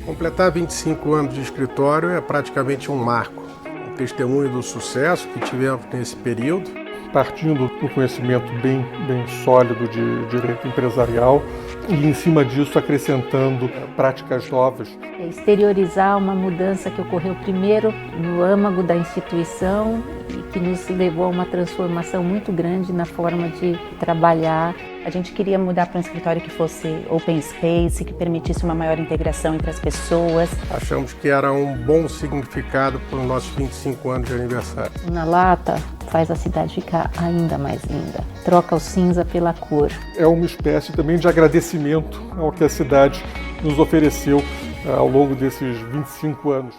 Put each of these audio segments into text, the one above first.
Completar 25 anos de escritório é praticamente um marco, um testemunho do sucesso que tivemos nesse período. Partindo do conhecimento bem sólido de direito empresarial e, em cima disso, acrescentando práticas novas. Exteriorizar uma mudança que ocorreu primeiro no âmago da instituição e que nos levou a uma transformação muito grande na forma de trabalhar. A gente queria mudar para um escritório que fosse open space, que permitisse uma maior integração entre as pessoas. Achamos que era um bom significado para os nossos 25 anos de aniversário. Na lata faz a cidade ficar ainda mais linda. Troca o cinza pela cor. É uma espécie também de agradecimento ao que a cidade nos ofereceu ao longo desses 25 anos.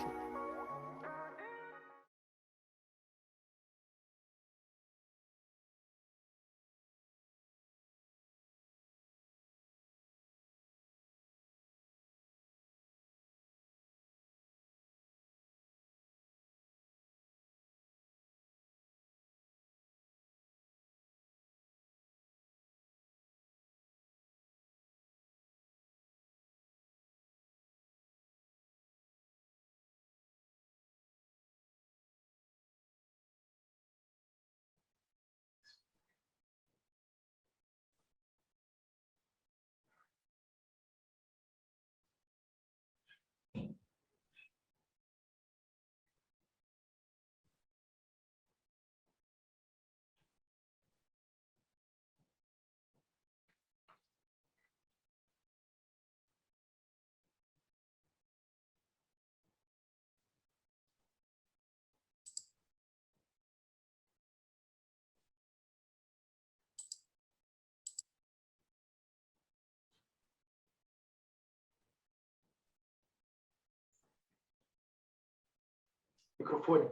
Microfone.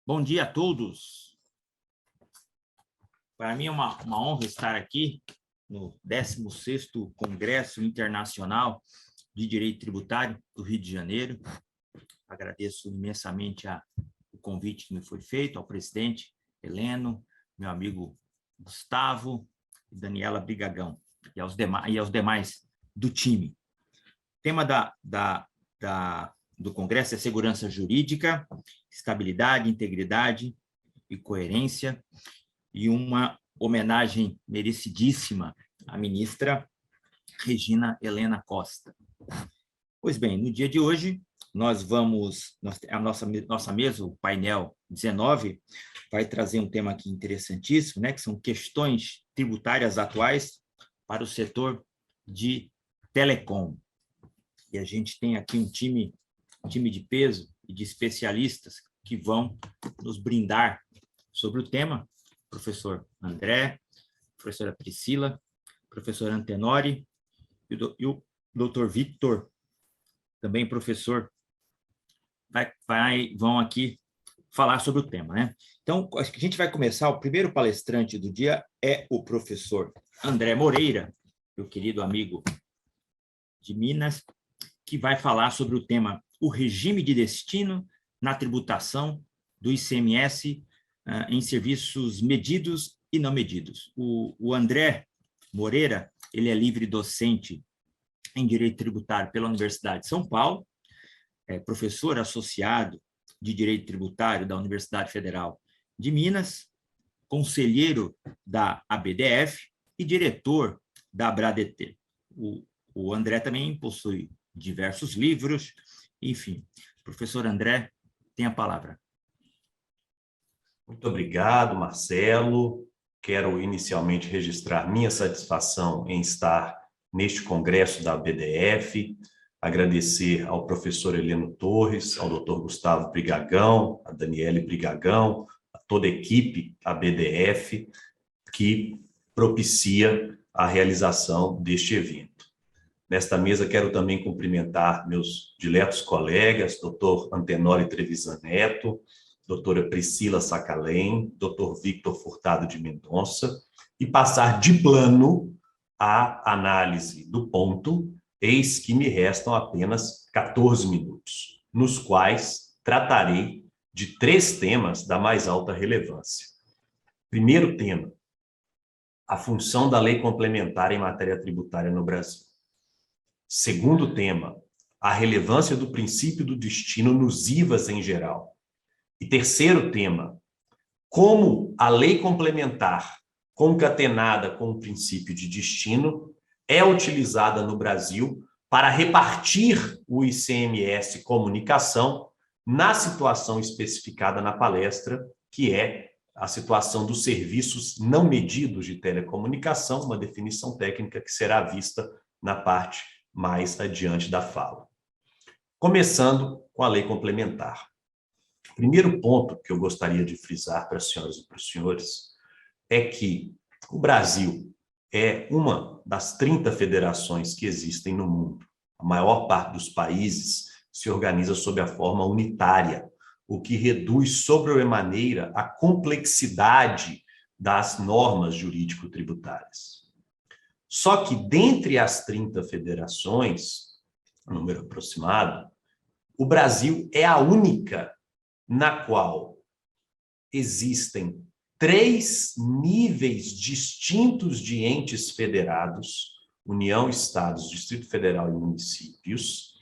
Bom dia a todos. Para mim é uma honra estar aqui no 16º Congresso Internacional de Direito Tributário do Rio de Janeiro. Agradeço imensamente o convite que me foi feito, ao presidente Heleno, meu amigo Gustavo e Daniela Brigagão, e aos demais do time. O tema do Congresso é segurança jurídica, estabilidade, integridade e coerência, e uma homenagem merecidíssima à ministra Regina Helena Costa. Pois bem, no dia de hoje, a nossa mesa, o painel 19, vai trazer um tema aqui interessantíssimo, né, que são questões tributárias atuais para o setor de telecom. E a gente tem aqui um time de peso e de especialistas que vão nos brindar sobre o tema: professor André, professora Priscila, professor Antenori e o doutor Victor, também professor, vão aqui falar sobre o tema, né? Então, acho que a gente vai começar. O primeiro palestrante do dia é o professor André Moreira, meu querido amigo de Minas, que vai falar sobre o tema: o regime de destino na tributação do ICMS em serviços medidos e não medidos. O André Moreira, ele é livre docente em Direito Tributário pela Universidade de São Paulo, é professor associado de Direito Tributário da Universidade Federal de Minas, conselheiro da ABDF e diretor da ABRADET. O André também possui diversos livros, enfim. Professor André, tem a palavra. Muito obrigado, Marcelo. Quero inicialmente registrar minha satisfação em estar neste congresso da ABDF, agradecer ao professor Heleno Torres, ao doutor Gustavo Brigagão, a Daniele Brigagão, a toda a equipe ABDF que propicia a realização deste evento. Nesta mesa, quero também cumprimentar meus diletos colegas, doutor Antenori Trevisan Neto, doutora Priscila Sacalém, doutor Victor Furtado de Mendonça, e passar de plano a análise do ponto, eis que me restam apenas 14 minutos, nos quais tratarei de 3 temas da mais alta relevância. Primeiro tema: a função da lei complementar em matéria tributária no Brasil. Segundo tema, a relevância do princípio do destino nos IVAs em geral. E terceiro tema, como a lei complementar concatenada com o princípio de destino é utilizada no Brasil para repartir o ICMS comunicação na situação especificada na palestra, que é a situação dos serviços não medidos de telecomunicação, uma definição técnica que será vista na parte mais adiante da fala. Começando com a lei complementar. O primeiro ponto que eu gostaria de frisar para as senhoras e para os senhores é que o Brasil é uma das 30 federações que existem no mundo. A maior parte dos países se organiza sob a forma unitária, o que reduz sobremaneira a complexidade das normas jurídico-tributárias. Só que dentre as 30 federações, número aproximado, o Brasil é a única na qual existem 3 níveis distintos de entes federados, União, Estados, Distrito Federal e municípios,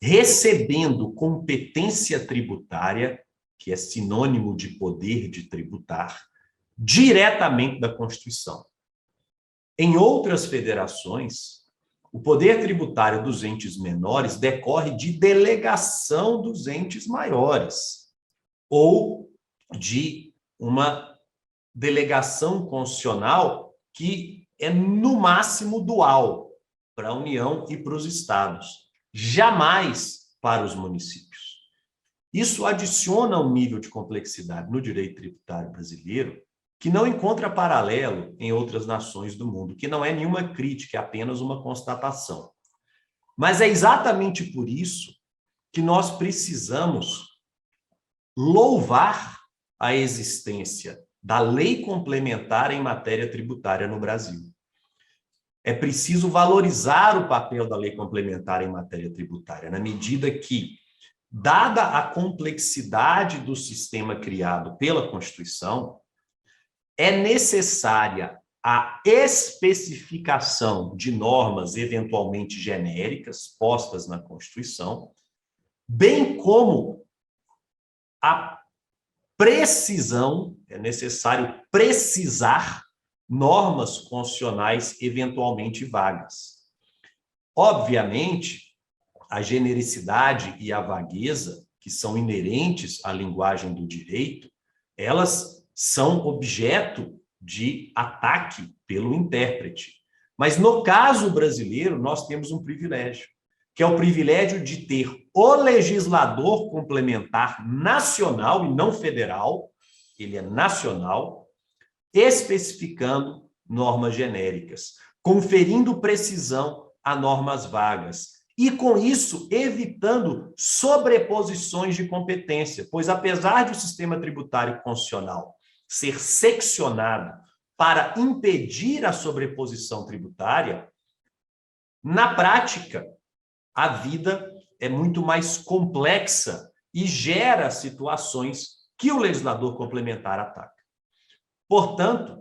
recebendo competência tributária, que é sinônimo de poder de tributar, diretamente da Constituição. Em outras federações, o poder tributário dos entes menores decorre de delegação dos entes maiores, ou de uma delegação constitucional que é, no máximo, dual para a União e para os estados, jamais para os municípios. Isso adiciona um nível de complexidade no direito tributário brasileiro que não encontra paralelo em outras nações do mundo, que não é nenhuma crítica, é apenas uma constatação. Mas é exatamente por isso que nós precisamos louvar a existência da lei complementar em matéria tributária no Brasil. É preciso valorizar o papel da lei complementar em matéria tributária, na medida que, dada a complexidade do sistema criado pela Constituição, é necessária a especificação de normas eventualmente genéricas postas na Constituição, bem como a precisão, é necessário precisar normas constitucionais eventualmente vagas. Obviamente, a genericidade e a vagueza, que são inerentes à linguagem do direito, elas são objeto de ataque pelo intérprete. Mas no caso brasileiro, nós temos um privilégio, que é o privilégio de ter o legislador complementar nacional e não federal, ele é nacional, especificando normas genéricas, conferindo precisão a normas vagas e, com isso, evitando sobreposições de competência, pois, apesar de o sistema tributário constitucional ser seccionado para impedir a sobreposição tributária, na prática, a vida é muito mais complexa e gera situações que o legislador complementar ataca. Portanto,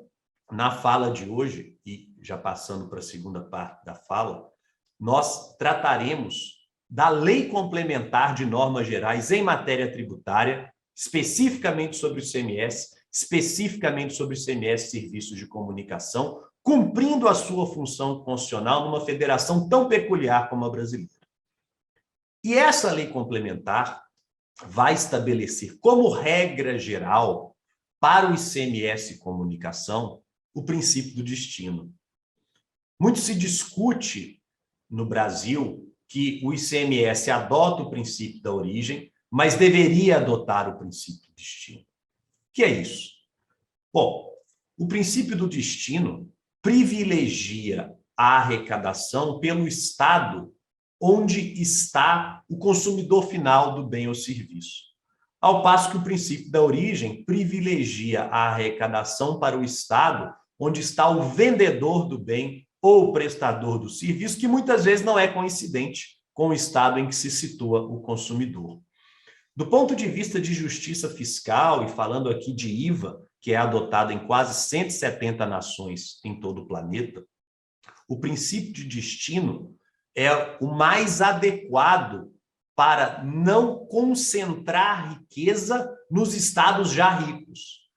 na fala de hoje, e já passando para a segunda parte da fala, nós trataremos da lei complementar de normas gerais em matéria tributária, especificamente sobre o ICMS, especificamente sobre o ICMS Serviços de Comunicação, cumprindo a sua função constitucional numa federação tão peculiar como a brasileira. E essa lei complementar vai estabelecer como regra geral para o ICMS Comunicação o princípio do destino. Muito se discute no Brasil que o ICMS adota o princípio da origem, mas deveria adotar o princípio do destino. O que é isso? Bom, o princípio do destino privilegia a arrecadação pelo estado onde está o consumidor final do bem ou serviço, ao passo que o princípio da origem privilegia a arrecadação para o estado onde está o vendedor do bem ou o prestador do serviço, que muitas vezes não é coincidente com o estado em que se situa o consumidor. Do ponto de vista de justiça fiscal, e falando aqui de IVA, que é adotado em quase 170 nações em todo o planeta, o princípio de destino é o mais adequado para não concentrar riqueza nos estados já ricos.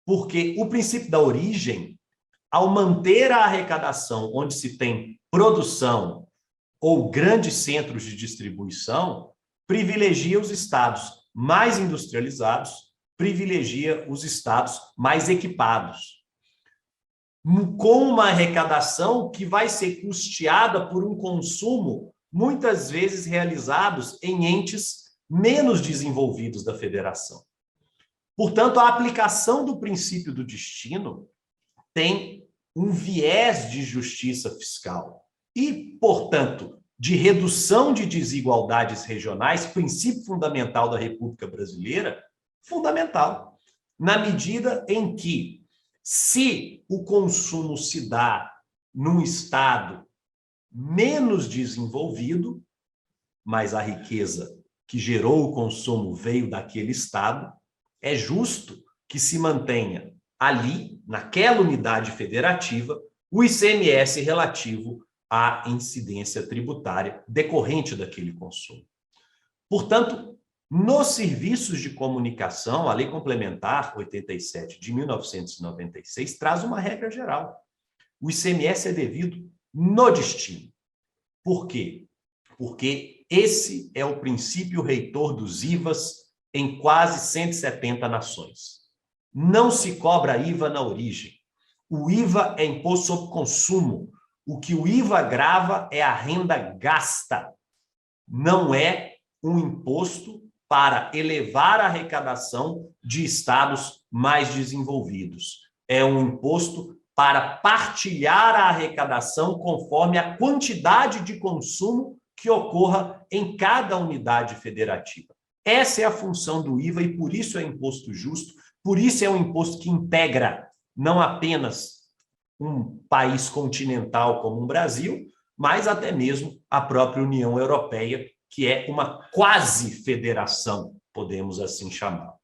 Porque o princípio da origem, ao manter a arrecadação onde se tem produção ou grandes centros de distribuição, privilegia os estados mais industrializados, privilegia os estados mais equipados, com uma arrecadação que vai ser custeada por um consumo, muitas vezes realizados em entes menos desenvolvidos da federação. Portanto, a aplicação do princípio do destino tem um viés de justiça fiscal e, portanto, de redução de desigualdades regionais, princípio fundamental da República Brasileira, fundamental, na medida em que, se o consumo se dá num estado menos desenvolvido, mas a riqueza que gerou o consumo veio daquele estado, é justo que se mantenha ali, naquela unidade federativa, o ICMS relativo à incidência tributária decorrente daquele consumo. Portanto, nos serviços de comunicação, a Lei Complementar 87 de 1996 traz uma regra geral. O ICMS é devido no destino. Por quê? Porque esse é o princípio reitor dos IVAs em quase 170 nações. Não se cobra IVA na origem. O IVA é imposto sobre consumo. O que o IVA grava é a renda gasta. Não é um imposto para elevar a arrecadação de estados mais desenvolvidos. É um imposto para partilhar a arrecadação conforme a quantidade de consumo que ocorra em cada unidade federativa. Essa é a função do IVA e por isso é imposto justo, por isso é um imposto que integra não apenas um país continental como o Brasil, mas até mesmo a própria União Europeia, que é uma quase-federação, podemos assim chamar.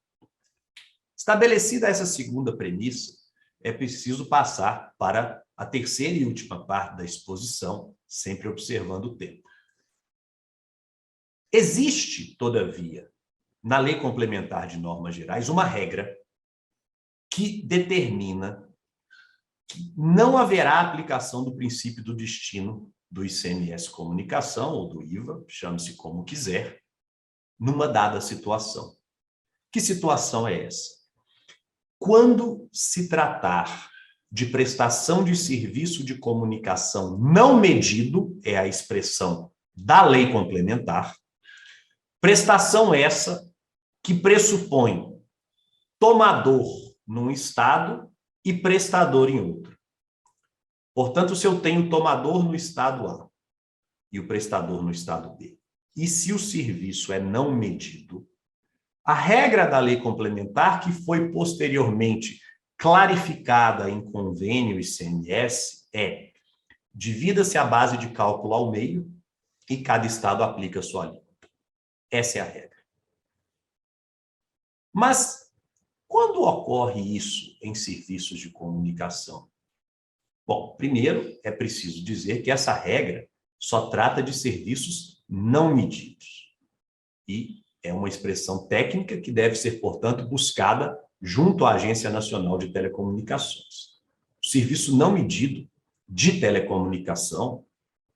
Estabelecida essa segunda premissa, é preciso passar para a terceira e última parte da exposição, sempre observando o tempo. Existe, todavia, na Lei Complementar de Normas Gerais, uma regra que determina que não haverá aplicação do princípio do destino do ICMS Comunicação ou do IVA, chame-se como quiser, numa dada situação. Que situação é essa? Quando se tratar de prestação de serviço de comunicação não medido, é a expressão da Lei Complementar, prestação essa que pressupõe tomador num estado e prestador em outro. Portanto, se eu tenho tomador no estado A e o prestador no estado B, e se o serviço é não medido, a regra da Lei Complementar, que foi posteriormente clarificada em convênio ICMS, é: divida-se a base de cálculo ao meio e cada estado aplica a sua alíquota. Essa é a regra. Mas, quando ocorre isso em serviços de comunicação? Bom, primeiro é preciso dizer que essa regra só trata de serviços não medidos. E é uma expressão técnica que deve ser, portanto, buscada junto à Agência Nacional de Telecomunicações. O serviço não medido de telecomunicação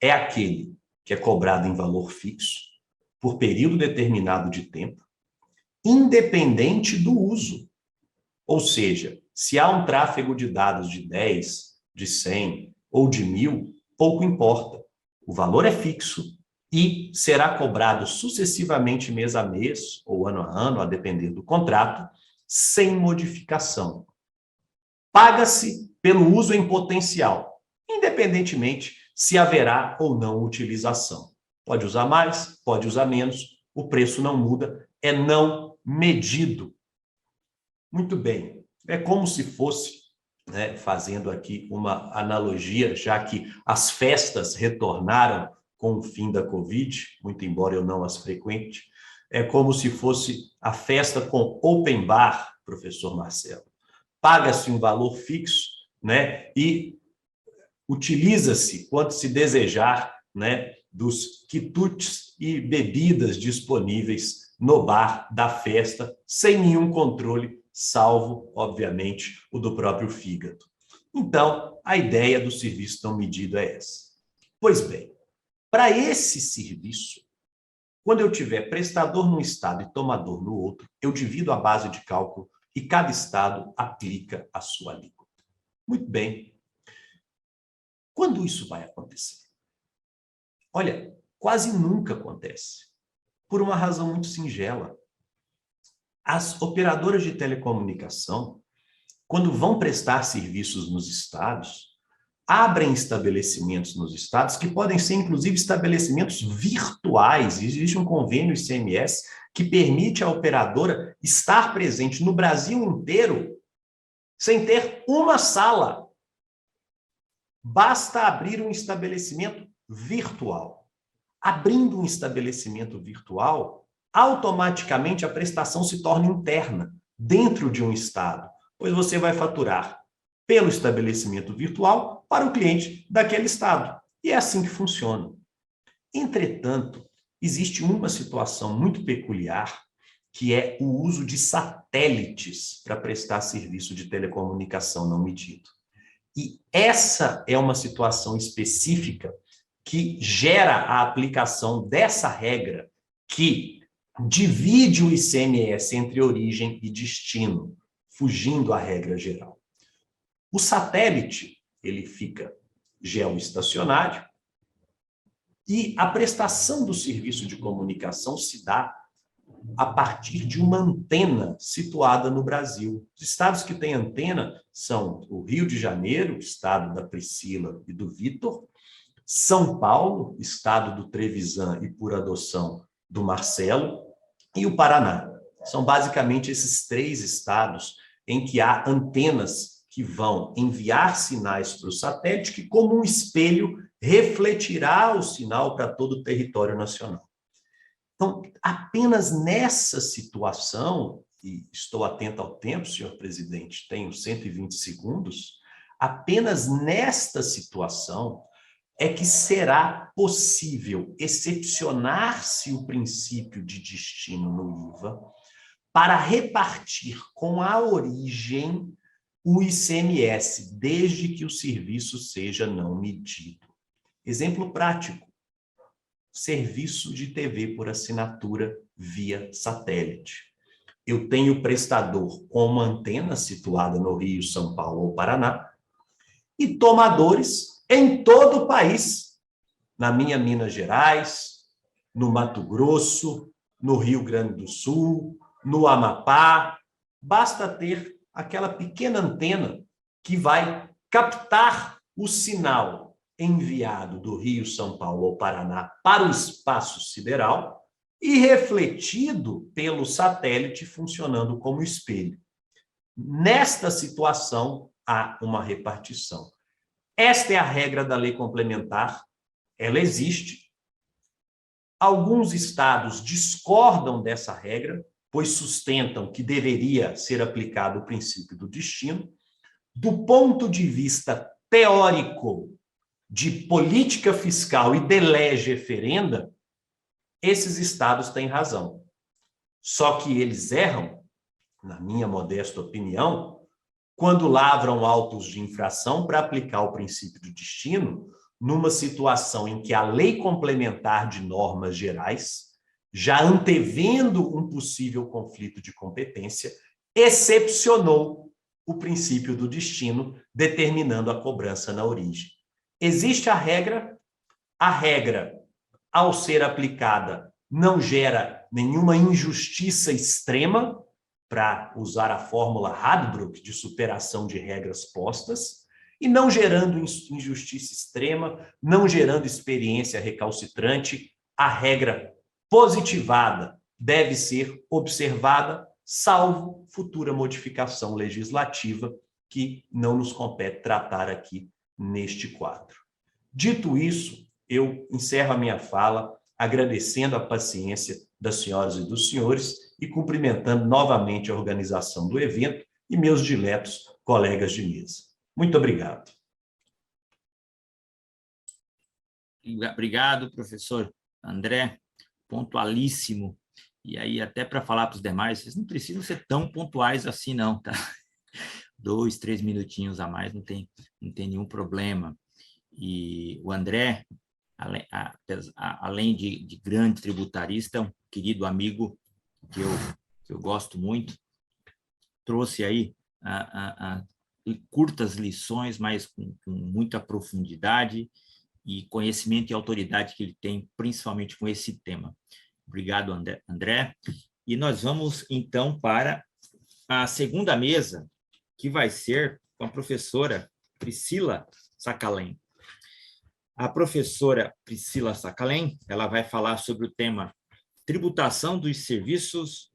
é aquele que é cobrado em valor fixo, por período determinado de tempo, independente do uso. Ou seja, se há um tráfego de dados de 10, de 100 ou de 1000, pouco importa. O valor é fixo e será cobrado sucessivamente mês a mês ou ano a ano, a depender do contrato, sem modificação. Paga-se pelo uso em potencial, independentemente se haverá ou não utilização. Pode usar mais, pode usar menos, o preço não muda, é não medido. Muito bem, é como se fosse, fazendo aqui uma analogia, já que as festas retornaram com o fim da Covid, muito embora eu não as frequente, é como se fosse a festa com open bar, professor Marcelo. Paga-se um valor fixo, e utiliza-se, quando se desejar, dos quitutes e bebidas disponíveis no bar da festa, sem nenhum controle, salvo, obviamente, o do próprio fígado. Então, a ideia do serviço não medido é essa. Pois bem, para esse serviço, quando eu tiver prestador num estado e tomador no outro, eu divido a base de cálculo e cada estado aplica a sua alíquota. Muito bem. Quando isso vai acontecer? Olha, quase nunca acontece, por uma razão muito singela. As operadoras de telecomunicação, quando vão prestar serviços nos estados, abrem estabelecimentos nos estados que podem ser, inclusive, estabelecimentos virtuais. Existe um convênio ICMS que permite à operadora estar presente no Brasil inteiro sem ter uma sala. Basta abrir um estabelecimento virtual. Abrindo um estabelecimento virtual, automaticamente a prestação se torna interna, dentro de um estado, pois você vai faturar pelo estabelecimento virtual para o cliente daquele estado. E é assim que funciona. Entretanto, existe uma situação muito peculiar, que é o uso de satélites para prestar serviço de telecomunicação não medido. E essa é uma situação específica que gera a aplicação dessa regra que divide o ICMS entre origem e destino, fugindo à regra geral. O satélite, ele fica geoestacionário e a prestação do serviço de comunicação se dá a partir de uma antena situada no Brasil. Os estados que têm antena são o Rio de Janeiro, estado da Priscila e do Vitor, São Paulo, estado do Trevisan e por adoção do Marcelo, e o Paraná. São basicamente esses 3 estados em que há antenas que vão enviar sinais para o satélite, que como um espelho refletirá o sinal para todo o território nacional. Então, apenas nessa situação, e estou atento ao tempo, senhor presidente, tenho 120 segundos, apenas nesta situação é que será possível excepcionar-se o princípio de destino no IVA para repartir com a origem o ICMS, desde que o serviço seja não medido. Exemplo prático: serviço de TV por assinatura via satélite. Eu tenho prestador com uma antena situada no Rio, São Paulo ou Paraná e tomadores em todo o país, na minha Minas Gerais, no Mato Grosso, no Rio Grande do Sul, no Amapá. Basta ter aquela pequena antena que vai captar o sinal enviado do Rio, São Paulo ou Paraná para o espaço sideral e refletido pelo satélite funcionando como espelho. Nesta situação, há uma repartição. Esta é a regra da lei complementar, ela existe. Alguns estados discordam dessa regra, pois sustentam que deveria ser aplicado o princípio do destino. Do ponto de vista teórico, de política fiscal e de lege referenda, esses estados têm razão. Só que eles erram, na minha modesta opinião, quando lavram autos de infração para aplicar o princípio do destino, numa situação em que a lei complementar de normas gerais, já antevendo um possível conflito de competência, excepcionou o princípio do destino, determinando a cobrança na origem. Existe a regra, ao ser aplicada, não gera nenhuma injustiça extrema, para usar a fórmula Radbruch de superação de regras postas, e não gerando injustiça extrema, não gerando experiência recalcitrante, a regra positivada deve ser observada, salvo futura modificação legislativa que não nos compete tratar aqui neste quadro. Dito isso, eu encerro a minha fala agradecendo a paciência das senhoras e dos senhores e cumprimentando novamente a organização do evento e meus diletos colegas de mesa. Muito obrigado. Obrigado, professor André, pontualíssimo. E aí, até para falar para os demais, vocês não precisam ser tão pontuais assim, não, tá? 2, 3 minutinhos a mais, não tem nenhum problema. E o André, além de grande tributarista, um querido amigo que eu gosto muito, trouxe aí curtas lições, mas com muita profundidade e conhecimento e autoridade que ele tem, principalmente com esse tema. Obrigado, André. E nós vamos, então, para a segunda mesa, que vai ser com a professora Priscila Sacalém. A professora Priscila Sacalém, ela vai falar sobre o tema tributação dos serviços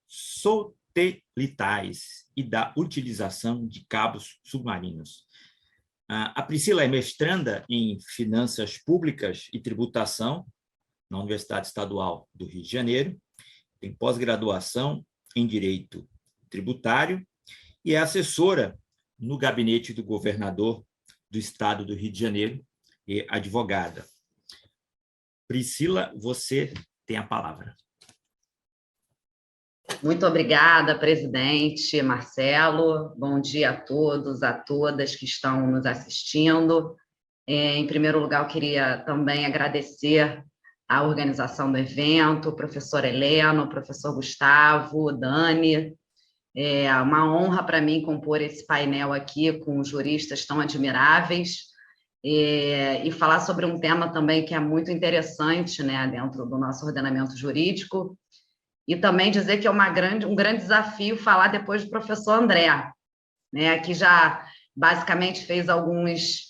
satelitais e da utilização de cabos submarinos. A Priscila é mestranda em Finanças Públicas e Tributação na Universidade Estadual do Rio de Janeiro, tem pós-graduação em Direito Tributário e é assessora no gabinete do governador do Estado do Rio de Janeiro e advogada. Priscila, você tem a palavra. Muito obrigada, presidente Marcelo. Bom dia a todos, a todas que estão nos assistindo. Em primeiro lugar, eu queria também agradecer a organização do evento, o professor Heleno, o professor Gustavo, Dani. É uma honra para mim compor esse painel aqui com juristas tão admiráveis e falar sobre um tema também que é muito interessante, né, dentro do nosso ordenamento jurídico. E também dizer que é um grande desafio falar depois do professor André, né, que já basicamente fez alguns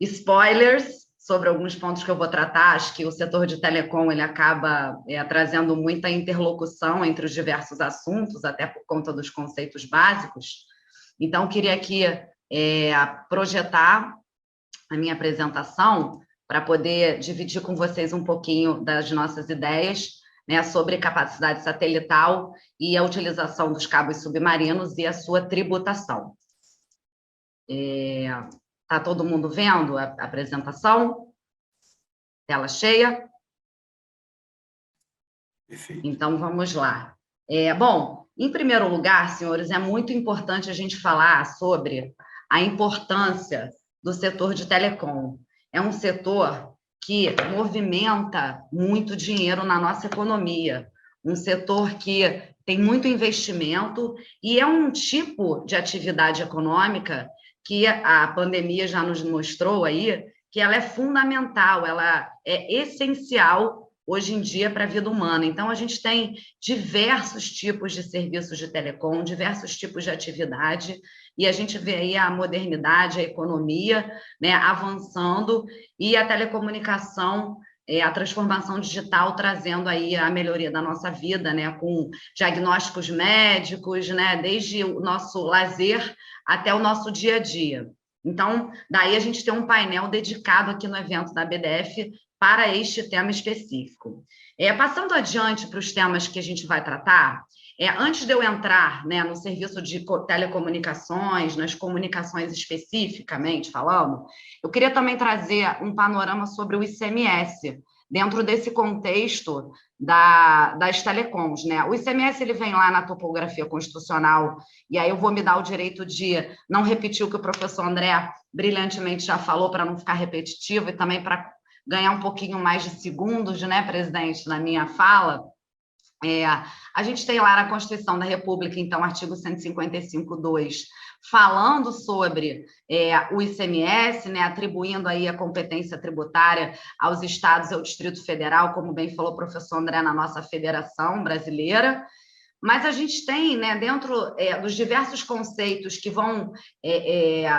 spoilers sobre alguns pontos que eu vou tratar. Acho que o setor de telecom ele acaba trazendo muita interlocução entre os diversos assuntos, até por conta dos conceitos básicos. Então, queria aqui projetar a minha apresentação para poder dividir com vocês um pouquinho das nossas ideias, né, sobre capacidade satelital e a utilização dos cabos submarinos e a sua tributação. Está todo mundo vendo a apresentação? Tela cheia? Perfeito. Então, vamos lá. Bom, em primeiro lugar, senhores, é muito importante a gente falar sobre a importância do setor de telecom. É um setor que movimenta muito dinheiro na nossa economia, um setor que tem muito investimento e é um tipo de atividade econômica que a pandemia já nos mostrou aí, que ela é fundamental, ela é essencial hoje em dia para a vida humana. Então, a gente tem diversos tipos de serviços de telecom, diversos tipos de atividade, e a gente vê aí a modernidade, a economia, né, avançando, e a telecomunicação, a transformação digital trazendo aí a melhoria da nossa vida, né, com diagnósticos médicos, né, desde o nosso lazer até o nosso dia a dia. Então, daí a gente tem um painel dedicado aqui no evento da BDF para este tema específico. Passando adiante para os temas que a gente vai tratar, antes de eu entrar, né, no serviço de telecomunicações, nas comunicações especificamente falando, eu queria também trazer um panorama sobre o ICMS, dentro desse contexto das telecoms, né? O ICMS ele vem lá na topografia constitucional, e aí eu vou me dar o direito de não repetir o que o professor André brilhantemente já falou, para não ficar repetitivo, e também para ganhar um pouquinho mais de segundos, né, presidente, na minha fala. A gente tem lá na Constituição da República, então, artigo 155.2, falando sobre o ICMS, né, atribuindo aí a competência tributária aos estados e ao Distrito Federal, como bem falou o professor André, na nossa federação brasileira. Mas a gente tem, né, dentro dos diversos conceitos que vão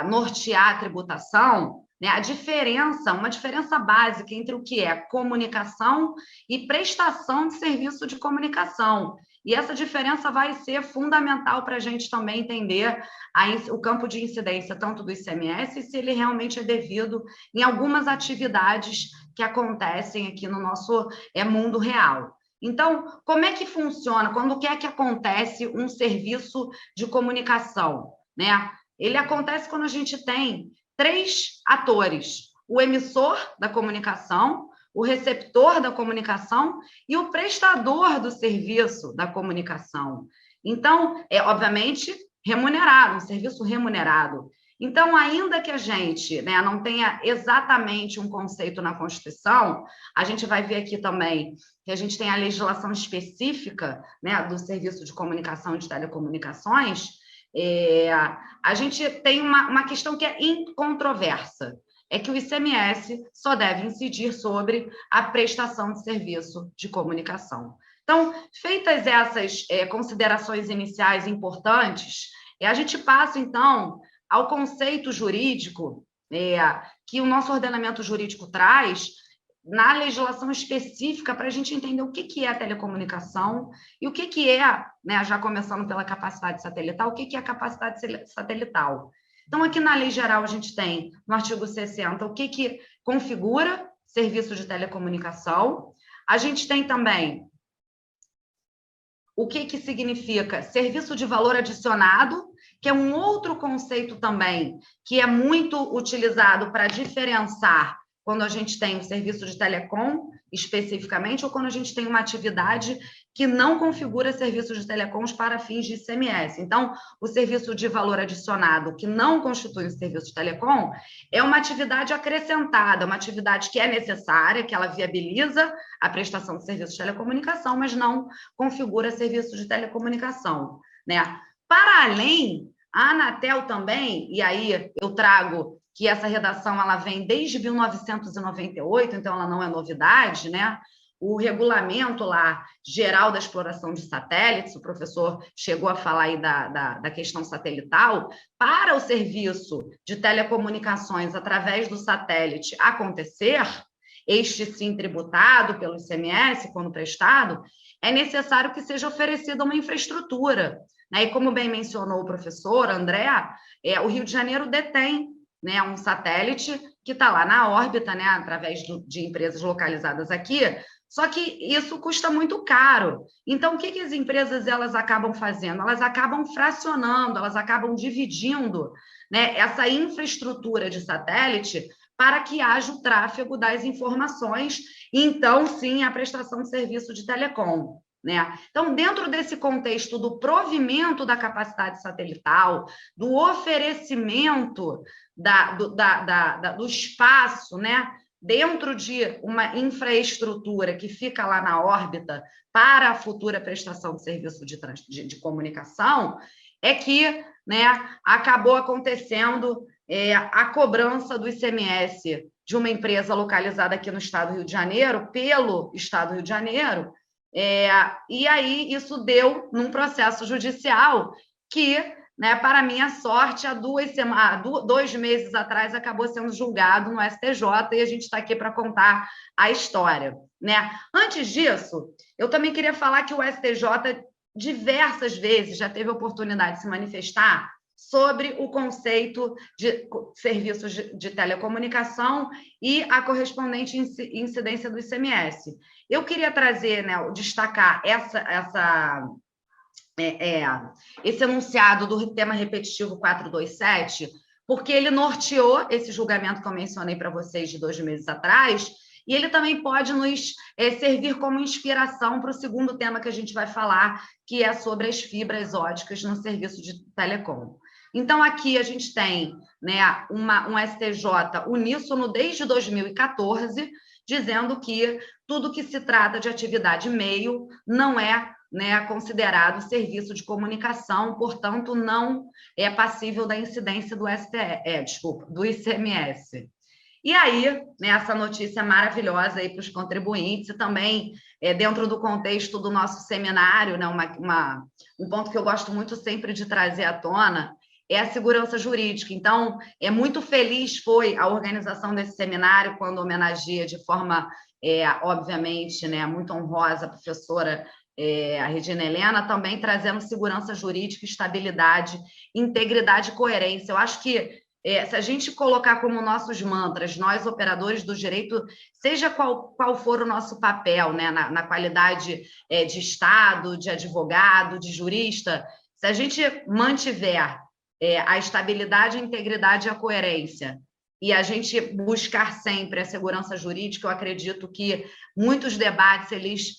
nortear a tributação, né, uma diferença básica entre o que é comunicação e prestação de serviço de comunicação. E essa diferença vai ser fundamental para a gente também entender o campo de incidência tanto do ICMS e se ele realmente é devido em algumas atividades que acontecem aqui no nosso mundo real. Então, como é que funciona? Quando é que acontece um serviço de comunicação, né? Ele acontece quando a gente tem 3 atores. o emissor da comunicação, o receptor da comunicação e o prestador do serviço da comunicação. Então, é obviamente remunerado, um serviço remunerado. Então, ainda que a gente, né, não tenha exatamente um conceito na Constituição, a gente vai ver aqui também que a gente tem a legislação específica, né, do serviço de comunicação e de telecomunicações. A gente tem uma questão que é incontroversa, é que o ICMS só deve incidir sobre a prestação de serviço de comunicação. Então, feitas essas considerações iniciais importantes, a gente passa, então, ao conceito jurídico que o nosso ordenamento jurídico traz na legislação específica para a gente entender o que é a telecomunicação e o que é, né, já começando pela capacidade satelital, o que é a capacidade satelital. Então, aqui na Lei Geral, a gente tem, no artigo 60, o que configura serviço de telecomunicação. A gente tem também o que significa serviço de valor adicionado, que é um outro conceito também, que é muito utilizado para diferenciar quando a gente tem um serviço de telecom, especificamente, ou quando a gente tem uma atividade que não configura serviços de telecoms para fins de ICMS. Então, o serviço de valor adicionado, que não constitui um serviço de telecom, é uma atividade acrescentada, uma atividade que é necessária, que ela viabiliza a prestação de serviço de telecomunicação, mas não configura serviço de telecomunicação, né? Para além, a Anatel também, e aí eu trago que essa redação ela vem desde 1998, então ela não é novidade, né? O regulamento lá geral da exploração de satélites, o professor chegou a falar aí da questão satelital, para o serviço de telecomunicações através do satélite acontecer, este sim tributado pelo ICMS quando prestado, é necessário que seja oferecida uma infraestrutura, né? E como bem mencionou o professor André, o Rio de Janeiro detém, né, um satélite que está lá na órbita, né, através de empresas localizadas aqui, só que isso custa muito caro. Então, o que as empresas elas acabam fazendo? Elas acabam fracionando, elas acabam dividindo, né, essa infraestrutura de satélite para que haja o tráfego das informações e, então, sim, a prestação de serviço de telecom. Né? Então, dentro desse contexto do provimento da capacidade satelital, do oferecimento do espaço, né, dentro de uma infraestrutura que fica lá na órbita para a futura prestação de serviço de comunicação, é que, né, acabou acontecendo a cobrança do ICMS de uma empresa localizada aqui no estado do Rio de Janeiro, pelo estado do Rio de Janeiro. E aí isso deu num processo judicial que, né, para minha sorte, há 2 meses atrás acabou sendo julgado no STJ e a gente está aqui para contar a história, né? Antes disso, eu também queria falar que o STJ diversas vezes já teve a oportunidade de se manifestar sobre o conceito de serviços de telecomunicação e a correspondente incidência do ICMS. Eu queria trazer, né, destacar esse enunciado do tema repetitivo 427, porque ele norteou esse julgamento que eu mencionei para vocês de 2 meses atrás, e ele também pode nos servir como inspiração para o segundo tema que a gente vai falar, que é sobre as fibras óticas no serviço de telecom. Então, aqui a gente tem, né, um STJ uníssono desde 2014, dizendo que tudo que se trata de atividade meio não é, né, considerado serviço de comunicação, portanto, não é passível da incidência do do ICMS. E aí, né, essa notícia maravilhosa aí para os contribuintes e também dentro do contexto do nosso seminário, né, um ponto que eu gosto muito sempre de trazer à tona, é a segurança jurídica. Então, muito feliz foi a organização desse seminário, quando homenageia de forma, obviamente, né, muito honrosa a professora a Regina Helena, também trazendo segurança jurídica, estabilidade, integridade e coerência. Eu acho que se a gente colocar como nossos mantras, nós, operadores do direito, seja qual for o nosso papel, né, na qualidade de Estado, de advogado, de jurista, se a gente mantiver a estabilidade, a integridade e a coerência, e a gente buscar sempre a segurança jurídica, eu acredito que muitos debates eles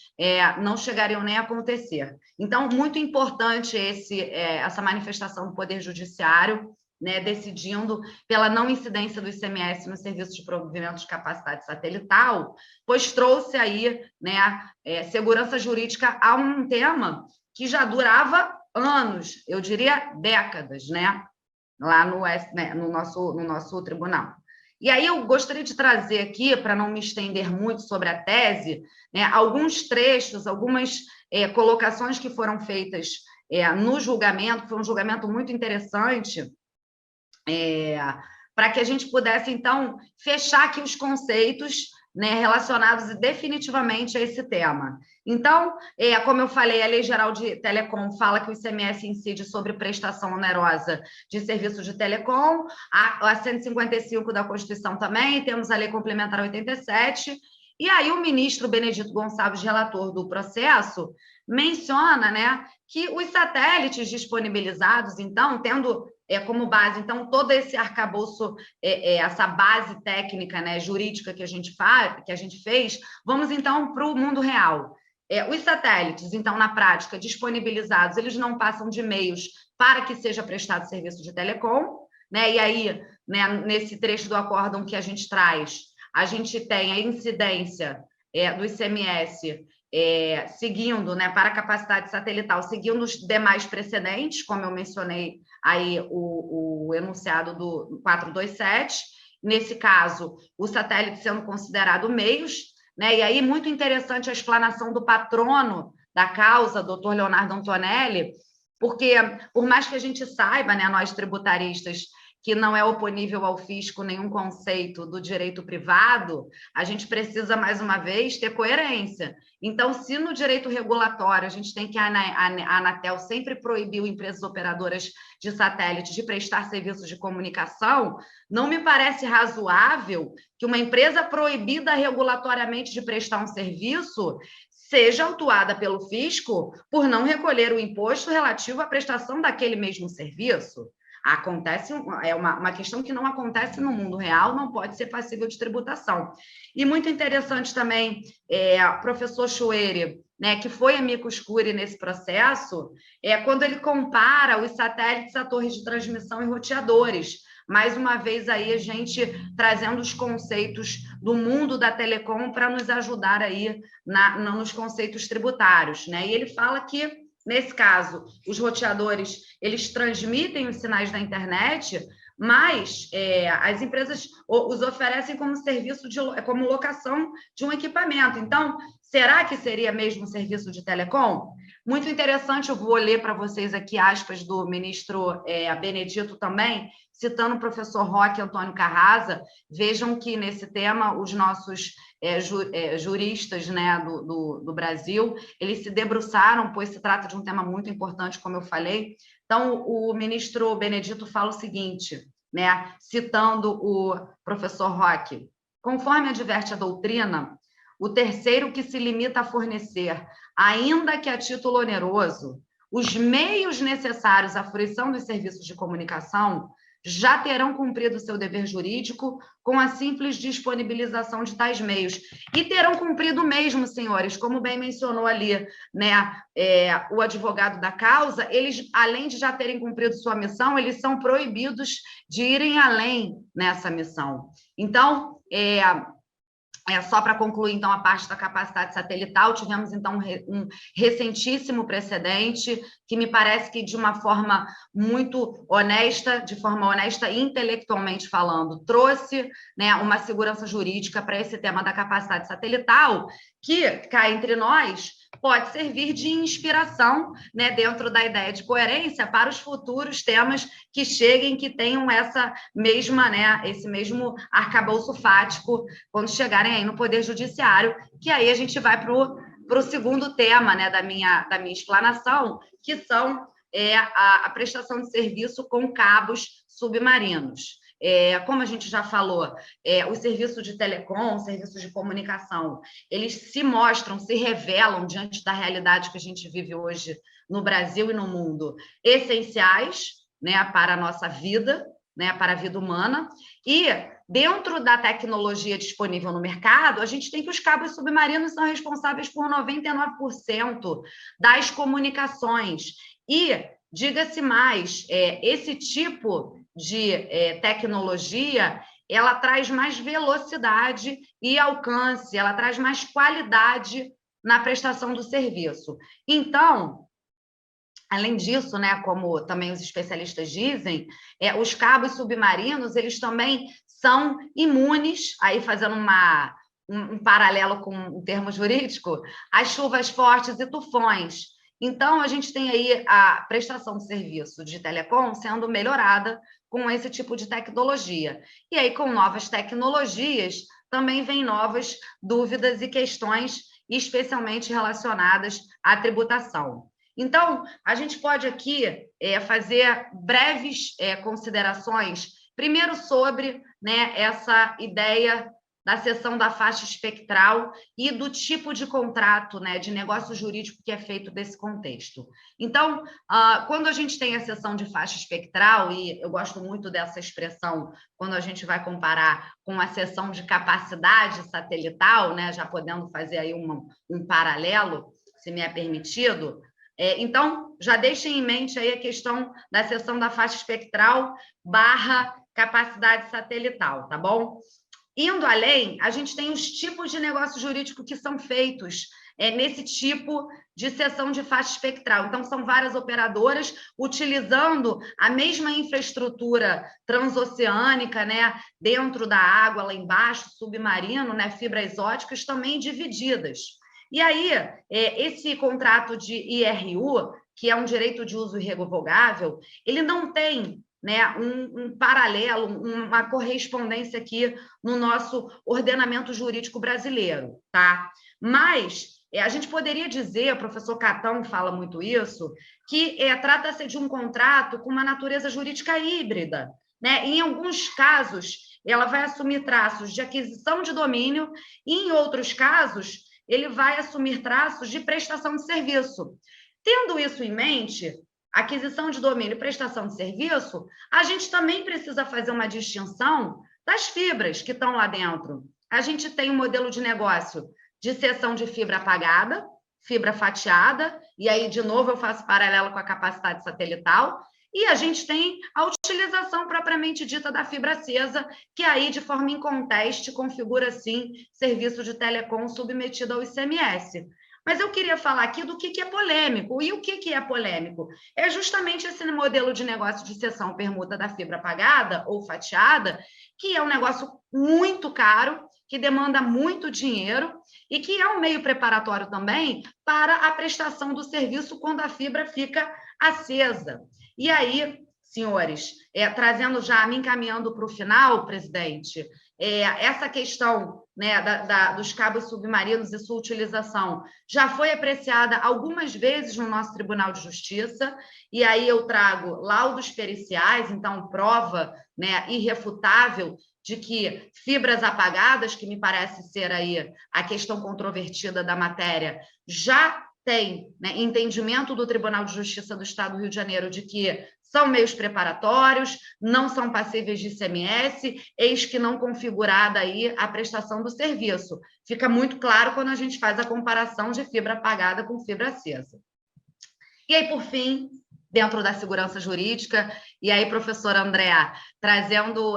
não chegariam nem a acontecer. Então, muito importante essa manifestação do Poder Judiciário, né, decidindo pela não incidência do ICMS no serviço de provimento de capacidade satelital, pois trouxe aí, né, segurança jurídica a um tema que já durava anos, eu diria décadas, né, lá no nosso tribunal. E aí eu gostaria de trazer aqui, para não me estender muito sobre a tese, né, alguns trechos, algumas colocações que foram feitas no julgamento, foi um julgamento muito interessante, para que a gente pudesse, então, fechar aqui os conceitos, né, relacionados definitivamente a esse tema. Então, como eu falei, a Lei Geral de Telecom fala que o ICMS incide sobre prestação onerosa de serviço de telecom, a 155 da Constituição também, temos a Lei Complementar 87, e aí o ministro Benedito Gonçalves, relator do processo, menciona, né, que os satélites disponibilizados, então, tendo como base, então, todo esse arcabouço, essa base técnica, né, jurídica que a gente fez, vamos, então, para o mundo real. Os satélites, então, na prática, disponibilizados, eles não passam de meios para que seja prestado serviço de telecom, né, e aí, né, nesse trecho do acórdão que a gente traz, a gente tem a incidência do ICMS seguindo, né, para a capacidade satelital, seguindo os demais precedentes, como eu mencionei aí o enunciado do 427, nesse caso, o satélite sendo considerado meios, né, e aí muito interessante a explanação do patrono da causa, doutor Leonardo Antonelli, porque por mais que a gente saiba, né, nós tributaristas, que não é oponível ao fisco nenhum conceito do direito privado, a gente precisa, mais uma vez, ter coerência. Então, se no direito regulatório a gente tem que a Anatel sempre proibiu empresas operadoras de satélite de prestar serviços de comunicação, não me parece razoável que uma empresa proibida regulatoriamente de prestar um serviço seja autuada pelo fisco por não recolher o imposto relativo à prestação daquele mesmo serviço. Acontece, uma questão que não acontece no mundo real, não pode ser passível de tributação. E muito interessante também, o professor Chueire, né, que foi amicus curiae nesse processo, quando ele compara os satélites a torres de transmissão e roteadores. Mais uma vez aí a gente trazendo os conceitos do mundo da telecom para nos ajudar aí nos conceitos tributários, né? E ele fala que nesse caso, os roteadores, eles transmitem os sinais da internet, mas as empresas os oferecem como serviço, como locação de um equipamento. Então, será que seria mesmo serviço de telecom? Muito interessante, eu vou ler para vocês aqui aspas do ministro Benedito também, citando o professor Roque Antônio Carrasa. Vejam que nesse tema os nossos juristas, né, do Brasil, eles se debruçaram, pois se trata de um tema muito importante, como eu falei. Então, o ministro Benedito fala o seguinte, né, citando o professor Roque: conforme adverte a doutrina, o terceiro que se limita a fornecer, ainda que a título oneroso, os meios necessários à fruição dos serviços de comunicação já terão cumprido seu dever jurídico com a simples disponibilização de tais meios. E terão cumprido mesmo, senhores, como bem mencionou ali, né, o advogado da causa, eles, além de já terem cumprido sua missão, eles são proibidos de irem além nessa missão. Então, só para concluir, então, a parte da capacidade satelital, tivemos, então, um recentíssimo precedente, que me parece que, de uma forma muito honesta, de forma honesta intelectualmente falando, trouxe, né, uma segurança jurídica para esse tema da capacidade satelital, que, cá entre nós, pode servir de inspiração, né, dentro da ideia de coerência para os futuros temas que cheguem, que tenham essa mesma, né, esse mesmo arcabouço fático quando chegarem aí no Poder Judiciário, que aí a gente vai para o segundo tema, né, da minha explanação, que são a prestação de serviço com cabos submarinos. Como a gente já falou, o serviço de telecom, o serviço de comunicação, eles se mostram, se revelam diante da realidade que a gente vive hoje no Brasil e no mundo, essenciais, né, para a nossa vida, né, para a vida humana, e dentro da tecnologia disponível no mercado, a gente tem que os cabos submarinos são responsáveis por 99% das comunicações. E, diga-se mais, esse tipo de tecnologia, ela traz mais velocidade e alcance, ela traz mais qualidade na prestação do serviço. Então, além disso, né, como também os especialistas dizem, os cabos submarinos, eles também são imunes, aí fazendo um paralelo com um termo jurídico, às chuvas fortes e tufões. Então, a gente tem aí a prestação de serviço de telecom sendo melhorada com esse tipo de tecnologia. E aí, com novas tecnologias, também vem novas dúvidas e questões, especialmente relacionadas à tributação. Então, a gente pode aqui fazer breves considerações, primeiro sobre, né, essa ideia da cessão da faixa espectral e do tipo de contrato, né, de negócio jurídico que é feito desse contexto. Então, quando a gente tem a cessão de faixa espectral, e eu gosto muito dessa expressão quando a gente vai comparar com a cessão de capacidade satelital, né, já podendo fazer aí um paralelo, se me é permitido. Então, já deixem em mente aí a questão da cessão da faixa espectral / capacidade satelital, tá bom? Indo além, a gente tem os tipos de negócio jurídico que são feitos nesse tipo de cessão de faixa espectral. Então, são várias operadoras utilizando a mesma infraestrutura transoceânica, né, dentro da água, lá embaixo, submarino, né, fibras óticas também divididas. E aí, esse contrato de IRU, que é um direito de uso irrevogável, ele não tem, né, um paralelo, uma correspondência aqui no nosso ordenamento jurídico brasileiro, tá? Mas a gente poderia dizer, o professor Catão fala muito isso, que trata-se de um contrato com uma natureza jurídica híbrida, né? Em alguns casos, ela vai assumir traços de aquisição de domínio, e em outros casos, ele vai assumir traços de prestação de serviço. Tendo isso em mente, aquisição de domínio e prestação de serviço, a gente também precisa fazer uma distinção das fibras que estão lá dentro. A gente tem um modelo de negócio de cessão de fibra apagada, fibra fatiada, e aí, de novo, eu faço paralelo com a capacidade satelital, e a gente tem a utilização propriamente dita da fibra acesa, que aí, de forma inconteste, configura, sim, serviço de telecom submetido ao ICMS. Mas eu queria falar aqui do que é polêmico. E o que é polêmico? É justamente esse modelo de negócio de cessão permuta da fibra apagada ou fatiada, que é um negócio muito caro, que demanda muito dinheiro e que é um meio preparatório também para a prestação do serviço quando a fibra fica acesa. E aí, senhores, trazendo já, me encaminhando para o final, presidente, essa questão, né, dos cabos submarinos e sua utilização já foi apreciada algumas vezes no nosso Tribunal de Justiça, e aí eu trago laudos periciais, então prova, né, irrefutável de que fibras apagadas, que me parece ser aí a questão controvertida da matéria, já tem, né, entendimento do Tribunal de Justiça do Estado do Rio de Janeiro de que são meios preparatórios, não são passíveis de ICMS, eis que não configurada aí a prestação do serviço. Fica muito claro quando a gente faz a comparação de fibra apagada com fibra acesa. E aí, por fim, dentro da segurança jurídica, e aí, professora Andréa, trazendo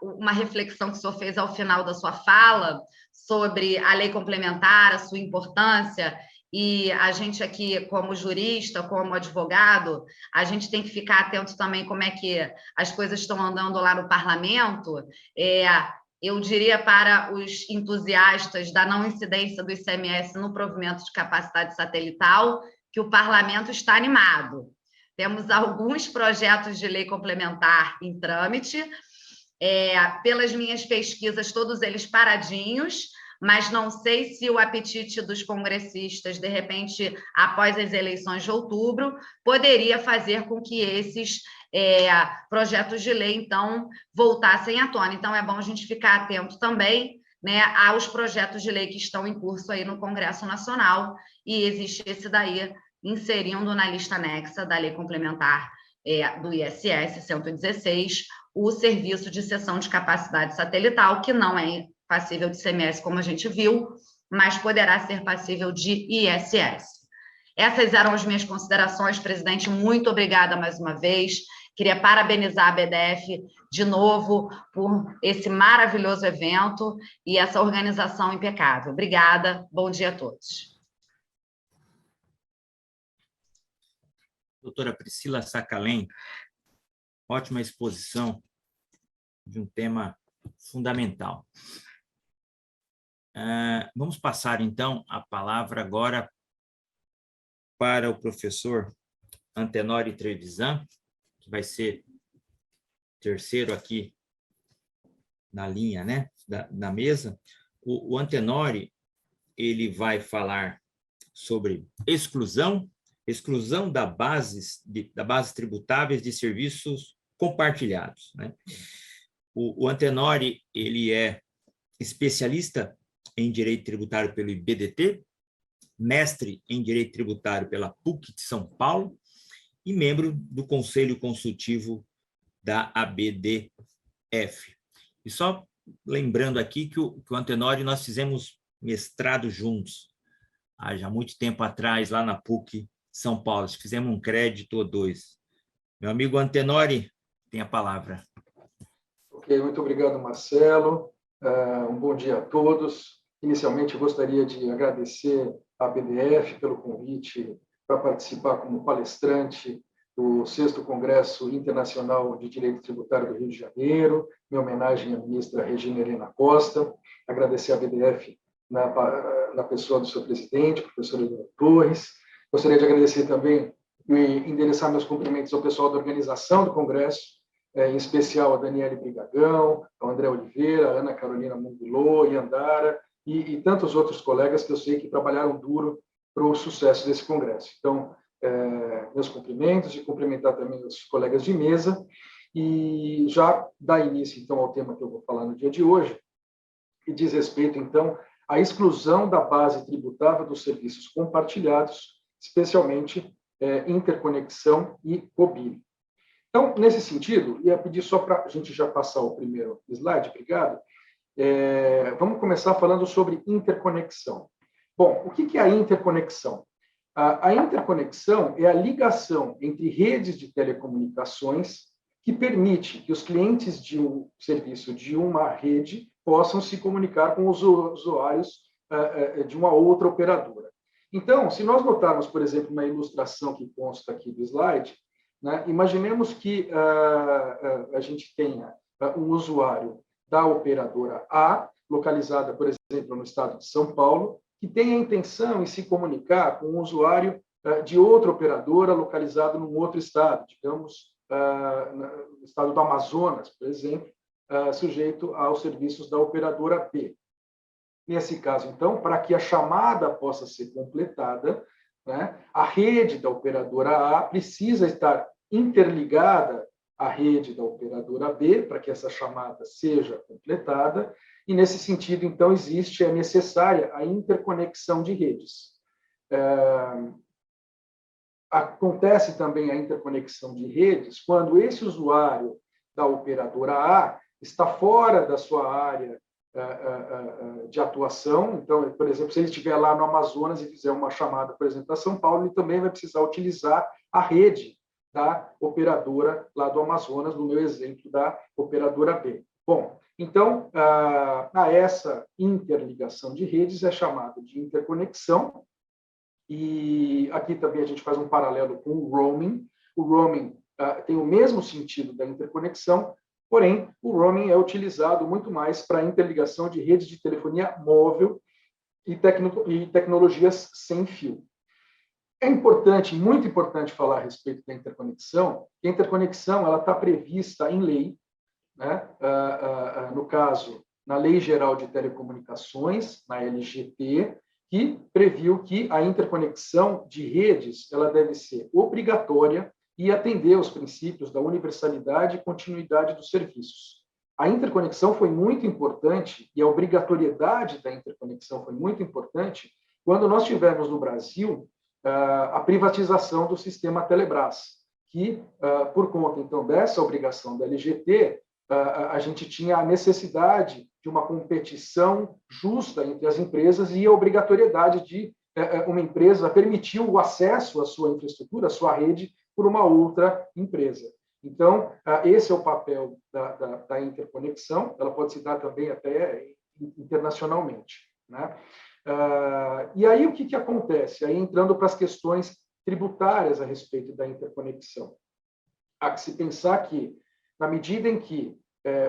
uma reflexão que o senhor fez ao final da sua fala sobre a lei complementar, a sua importância, e a gente aqui, como jurista, como advogado, a gente tem que ficar atento também como é que as coisas estão andando lá no parlamento. Eu diria para os entusiastas da não incidência do ICMS no provimento de capacidade satelital que o parlamento está animado. Temos alguns projetos de lei complementar em trâmite, pelas minhas pesquisas, todos eles paradinhos, mas não sei se o apetite dos congressistas, de repente, após as eleições de outubro, poderia fazer com que esses projetos de lei, então, voltassem à tona. Então, é bom a gente ficar atento também, né, aos projetos de lei que estão em curso aí no Congresso Nacional, e existe esse daí inserindo na lista anexa da lei complementar do ISS 116, o serviço de cessão de capacidade satelital, que não é passível de CMS, como a gente viu, mas poderá ser passível de ISS. Essas eram as minhas considerações, presidente. Muito obrigada mais uma vez. Queria parabenizar a BDF de novo por esse maravilhoso evento e essa organização impecável. Obrigada. Bom dia a todos. Doutora Priscila Sacalém, ótima exposição de um tema fundamental. Vamos passar, então, a palavra agora para o professor Antenori Trevisan, que vai ser terceiro aqui na linha, né, da mesa. O Antenori, ele vai falar sobre exclusão da bases tributáveis de serviços compartilhados, né? O Antenori, ele é especialista em Direito Tributário pelo IBDT, mestre em Direito Tributário pela PUC de São Paulo e membro do Conselho Consultivo da ABDF. E só lembrando aqui que o Antenori, nós fizemos mestrado juntos, há já muito tempo atrás, lá na PUC São Paulo. Fizemos um crédito ou dois. Meu amigo Antenori, tem a palavra. Ok, muito obrigado, Marcelo. Um bom dia a todos. Inicialmente, eu gostaria de agradecer à BDF pelo convite para participar como palestrante do 6º Congresso Internacional de Direito Tributário do Rio de Janeiro. Minha homenagem à ministra Regina Helena Costa. Agradecer à BDF na pessoa do seu presidente, professor Heleno Torres. Gostaria de agradecer também e endereçar meus cumprimentos ao pessoal da organização do Congresso, em especial a Daniele Brigagão, ao André Oliveira, a Ana Carolina Mungulô, Yandara e tantos outros colegas que eu sei que trabalharam duro para o sucesso desse congresso. Então, meus cumprimentos e cumprimentar também os colegas de mesa e já dar início, então, ao tema que eu vou falar no dia de hoje, que diz respeito, então, à exclusão da base tributável dos serviços compartilhados, especialmente interconexão e COBINE. Então, nesse sentido, ia pedir só para a gente já passar o primeiro slide, obrigado. Vamos começar falando sobre interconexão. Bom, o que é a interconexão? A interconexão é a ligação entre redes de telecomunicações que permite que os clientes de um serviço de uma rede possam se comunicar com os usuários de uma outra operadora. Então, se nós notarmos, por exemplo, na ilustração que consta aqui do slide, né, imaginemos que a gente tenha um usuário da operadora A, localizada, por exemplo, no estado de São Paulo, que tem a intenção em se comunicar com um usuário de outra operadora localizado num outro estado, digamos, no estado do Amazonas, por exemplo, sujeito aos serviços da operadora B. Nesse caso, então, para que a chamada possa ser completada, né, a rede da operadora A precisa estar interligada à rede da operadora B para que essa chamada seja completada, e nesse sentido, então, é necessária a interconexão de redes. Acontece também a interconexão de redes quando esse usuário da operadora A está fora da sua área de atuação. Então, por exemplo, se ele estiver lá no Amazonas e fizer uma chamada, por exemplo, a São Paulo, ele também vai precisar utilizar a rede da operadora lá do Amazonas, no meu exemplo da operadora B. Bom, então, essa interligação de redes é chamada de interconexão, e aqui também a gente faz um paralelo com o roaming. O roaming tem o mesmo sentido da interconexão, porém, o roaming é utilizado muito mais para a interligação de redes de telefonia móvel e tecnologias sem fio. É importante, muito importante, falar a respeito da interconexão. A interconexão está prevista em lei, né? No caso, na Lei Geral de Telecomunicações, na LGT, que previu que a interconexão de redes ela deve ser obrigatória e atender aos princípios da universalidade e continuidade dos serviços. A interconexão foi muito importante e a obrigatoriedade da interconexão foi muito importante quando nós tivemos no Brasil a privatização do sistema Telebrás, que, por conta, então, dessa obrigação da LGT, a gente tinha a necessidade de uma competição justa entre as empresas e a obrigatoriedade de uma empresa permitir o acesso à sua infraestrutura, à sua rede, por uma outra empresa. Então, esse é o papel da interconexão, ela pode se dar também até internacionalmente, né? E aí, o que acontece? Aí, entrando para as questões tributárias a respeito da interconexão. Há que se pensar que, na medida em que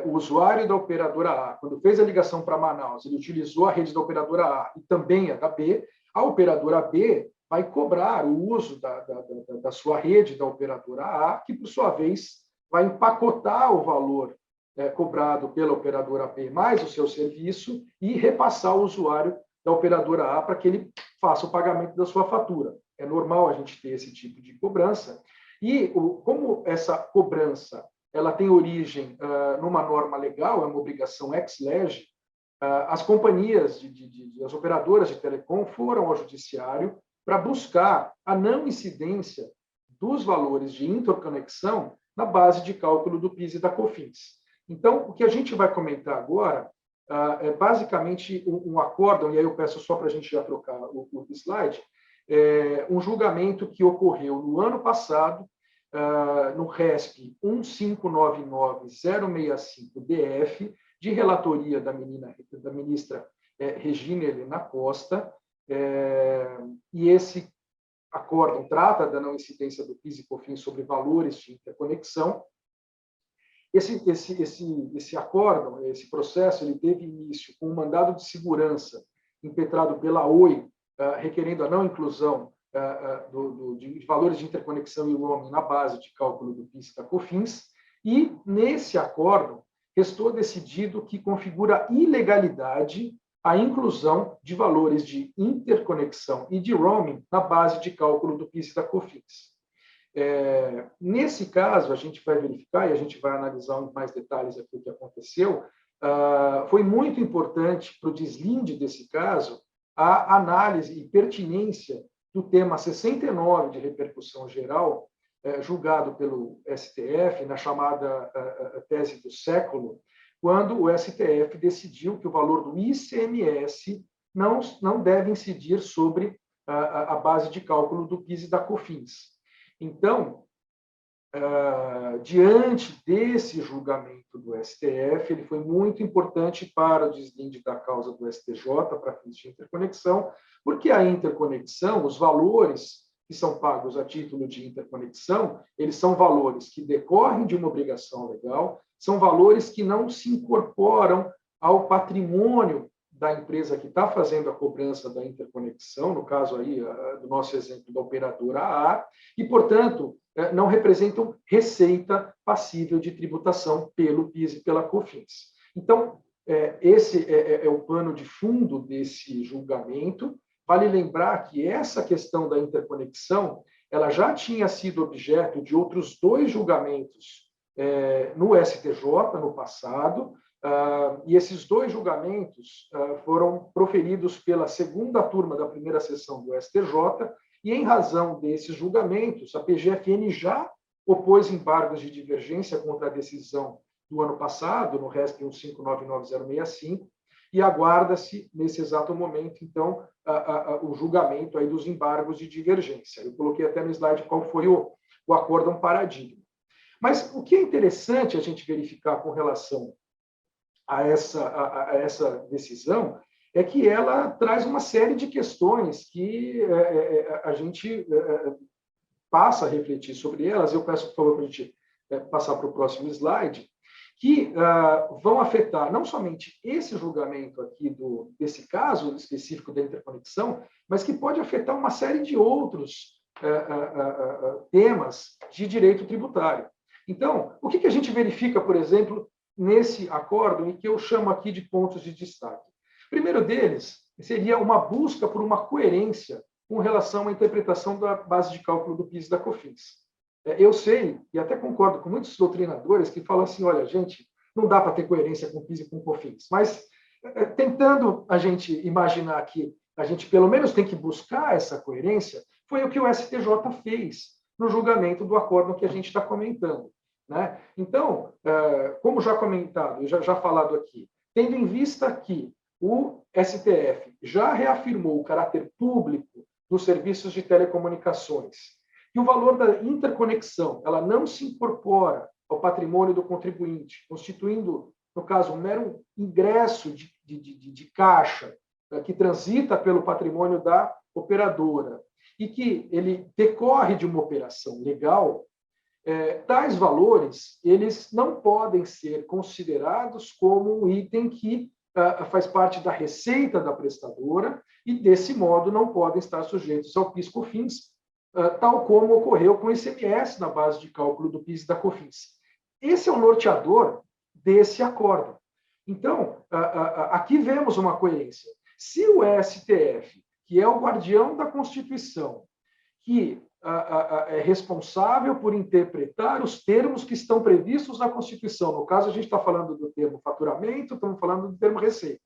o usuário da operadora A, quando fez a ligação para Manaus, ele utilizou a rede da operadora A e também a da B, a operadora B vai cobrar o uso da sua rede da operadora A, que, por sua vez, vai empacotar o valor cobrado pela operadora B mais o seu serviço e repassar ao usuário da operadora A para que ele faça o pagamento da sua fatura. É normal a gente ter esse tipo de cobrança. E como essa cobrança ela tem origem numa norma legal, é uma obrigação ex lege, as companhias, as operadoras de telecom foram ao judiciário para buscar a não incidência dos valores de interconexão na base de cálculo do PIS e da COFINS. Então, o que a gente vai comentar agora é basicamente um acórdão, e aí eu peço só para a gente já trocar o slide, um julgamento que ocorreu no ano passado, no RESP 1599065-DF, de relatoria da ministra Regina Helena Costa, e esse acórdão trata da não incidência do PIS e COFINS sobre valores de interconexão. Esse acórdão, esse processo, ele teve início com um mandado de segurança impetrado pela OI, requerendo a não inclusão de valores de interconexão e roaming na base de cálculo do PIS e da COFINS, e nesse acórdão restou decidido que configura ilegalidade a inclusão de valores de interconexão e de roaming na base de cálculo do PIS e da COFINS. Nesse caso, a gente vai verificar e a gente vai analisar em mais detalhes aqui o que aconteceu. Foi muito importante para o deslinde desse caso a análise e pertinência do tema 69 de repercussão geral, julgado pelo STF na chamada tese do século, quando o STF decidiu que o valor do ICMS não deve incidir sobre a base de cálculo do PIS e da COFINS. Então, diante desse julgamento do STF, ele foi muito importante para o deslinde da causa do STJ para fins de interconexão, porque a interconexão, os valores que são pagos a título de interconexão, eles são valores que decorrem de uma obrigação legal, são valores que não se incorporam ao patrimônio da empresa que está fazendo a cobrança da interconexão, no caso aí do nosso exemplo da operadora A, e, portanto, não representam receita passível de tributação pelo PIS e pela COFINS. Então, esse é o pano de fundo desse julgamento. Vale lembrar que essa questão da interconexão ela já tinha sido objeto de outros 2 julgamentos no STJ no passado, e esses 2 julgamentos foram proferidos pela segunda turma da primeira sessão do STJ, e em razão desses julgamentos, a PGFN já opôs embargos de divergência contra a decisão do ano passado, no RESP 1599065, e aguarda-se, nesse exato momento, então, o julgamento aí dos embargos de divergência. Eu coloquei até no slide qual foi o acórdão paradigma. Mas o que é interessante a gente verificar com relação a essa decisão é que ela traz uma série de questões que a gente passa a refletir sobre elas. Eu peço, por favor, para a gente passar para o próximo slide, que vão afetar não somente esse julgamento aqui desse caso específico da interconexão, mas que pode afetar uma série de outros temas de direito tributário. Então, o que a gente verifica, por exemplo, nesse acórdão, e que eu chamo aqui de pontos de destaque? O primeiro deles seria uma busca por uma coerência com relação à interpretação da base de cálculo do PIS e da COFINS. Eu sei, e até concordo com muitos doutrinadores que falam assim, olha, gente, não dá para ter coerência com PIS e com COFINS, mas tentando a gente imaginar que a gente pelo menos tem que buscar essa coerência, foi o que o STJ fez no julgamento do acórdão que a gente está comentando, né? Então, como já comentado, já falado aqui, tendo em vista que o STF já reafirmou o caráter público dos serviços de telecomunicações e o valor da interconexão ela não se incorpora ao patrimônio do contribuinte, constituindo, no caso, um mero ingresso de caixa que transita pelo patrimônio da operadora e que ele decorre de uma operação legal, tais valores eles não podem ser considerados como um item que faz parte da receita da prestadora e, desse modo, não podem estar sujeitos ao PIS/COFINS, tal como ocorreu com o ICMS na base de cálculo do PIS e da COFINS. Esse é o norteador desse acórdão. Então, aqui vemos uma coerência. Se o STF, que é o guardião da Constituição, que é responsável por interpretar os termos que estão previstos na Constituição, no caso a gente está falando do termo faturamento, estamos falando do termo receita,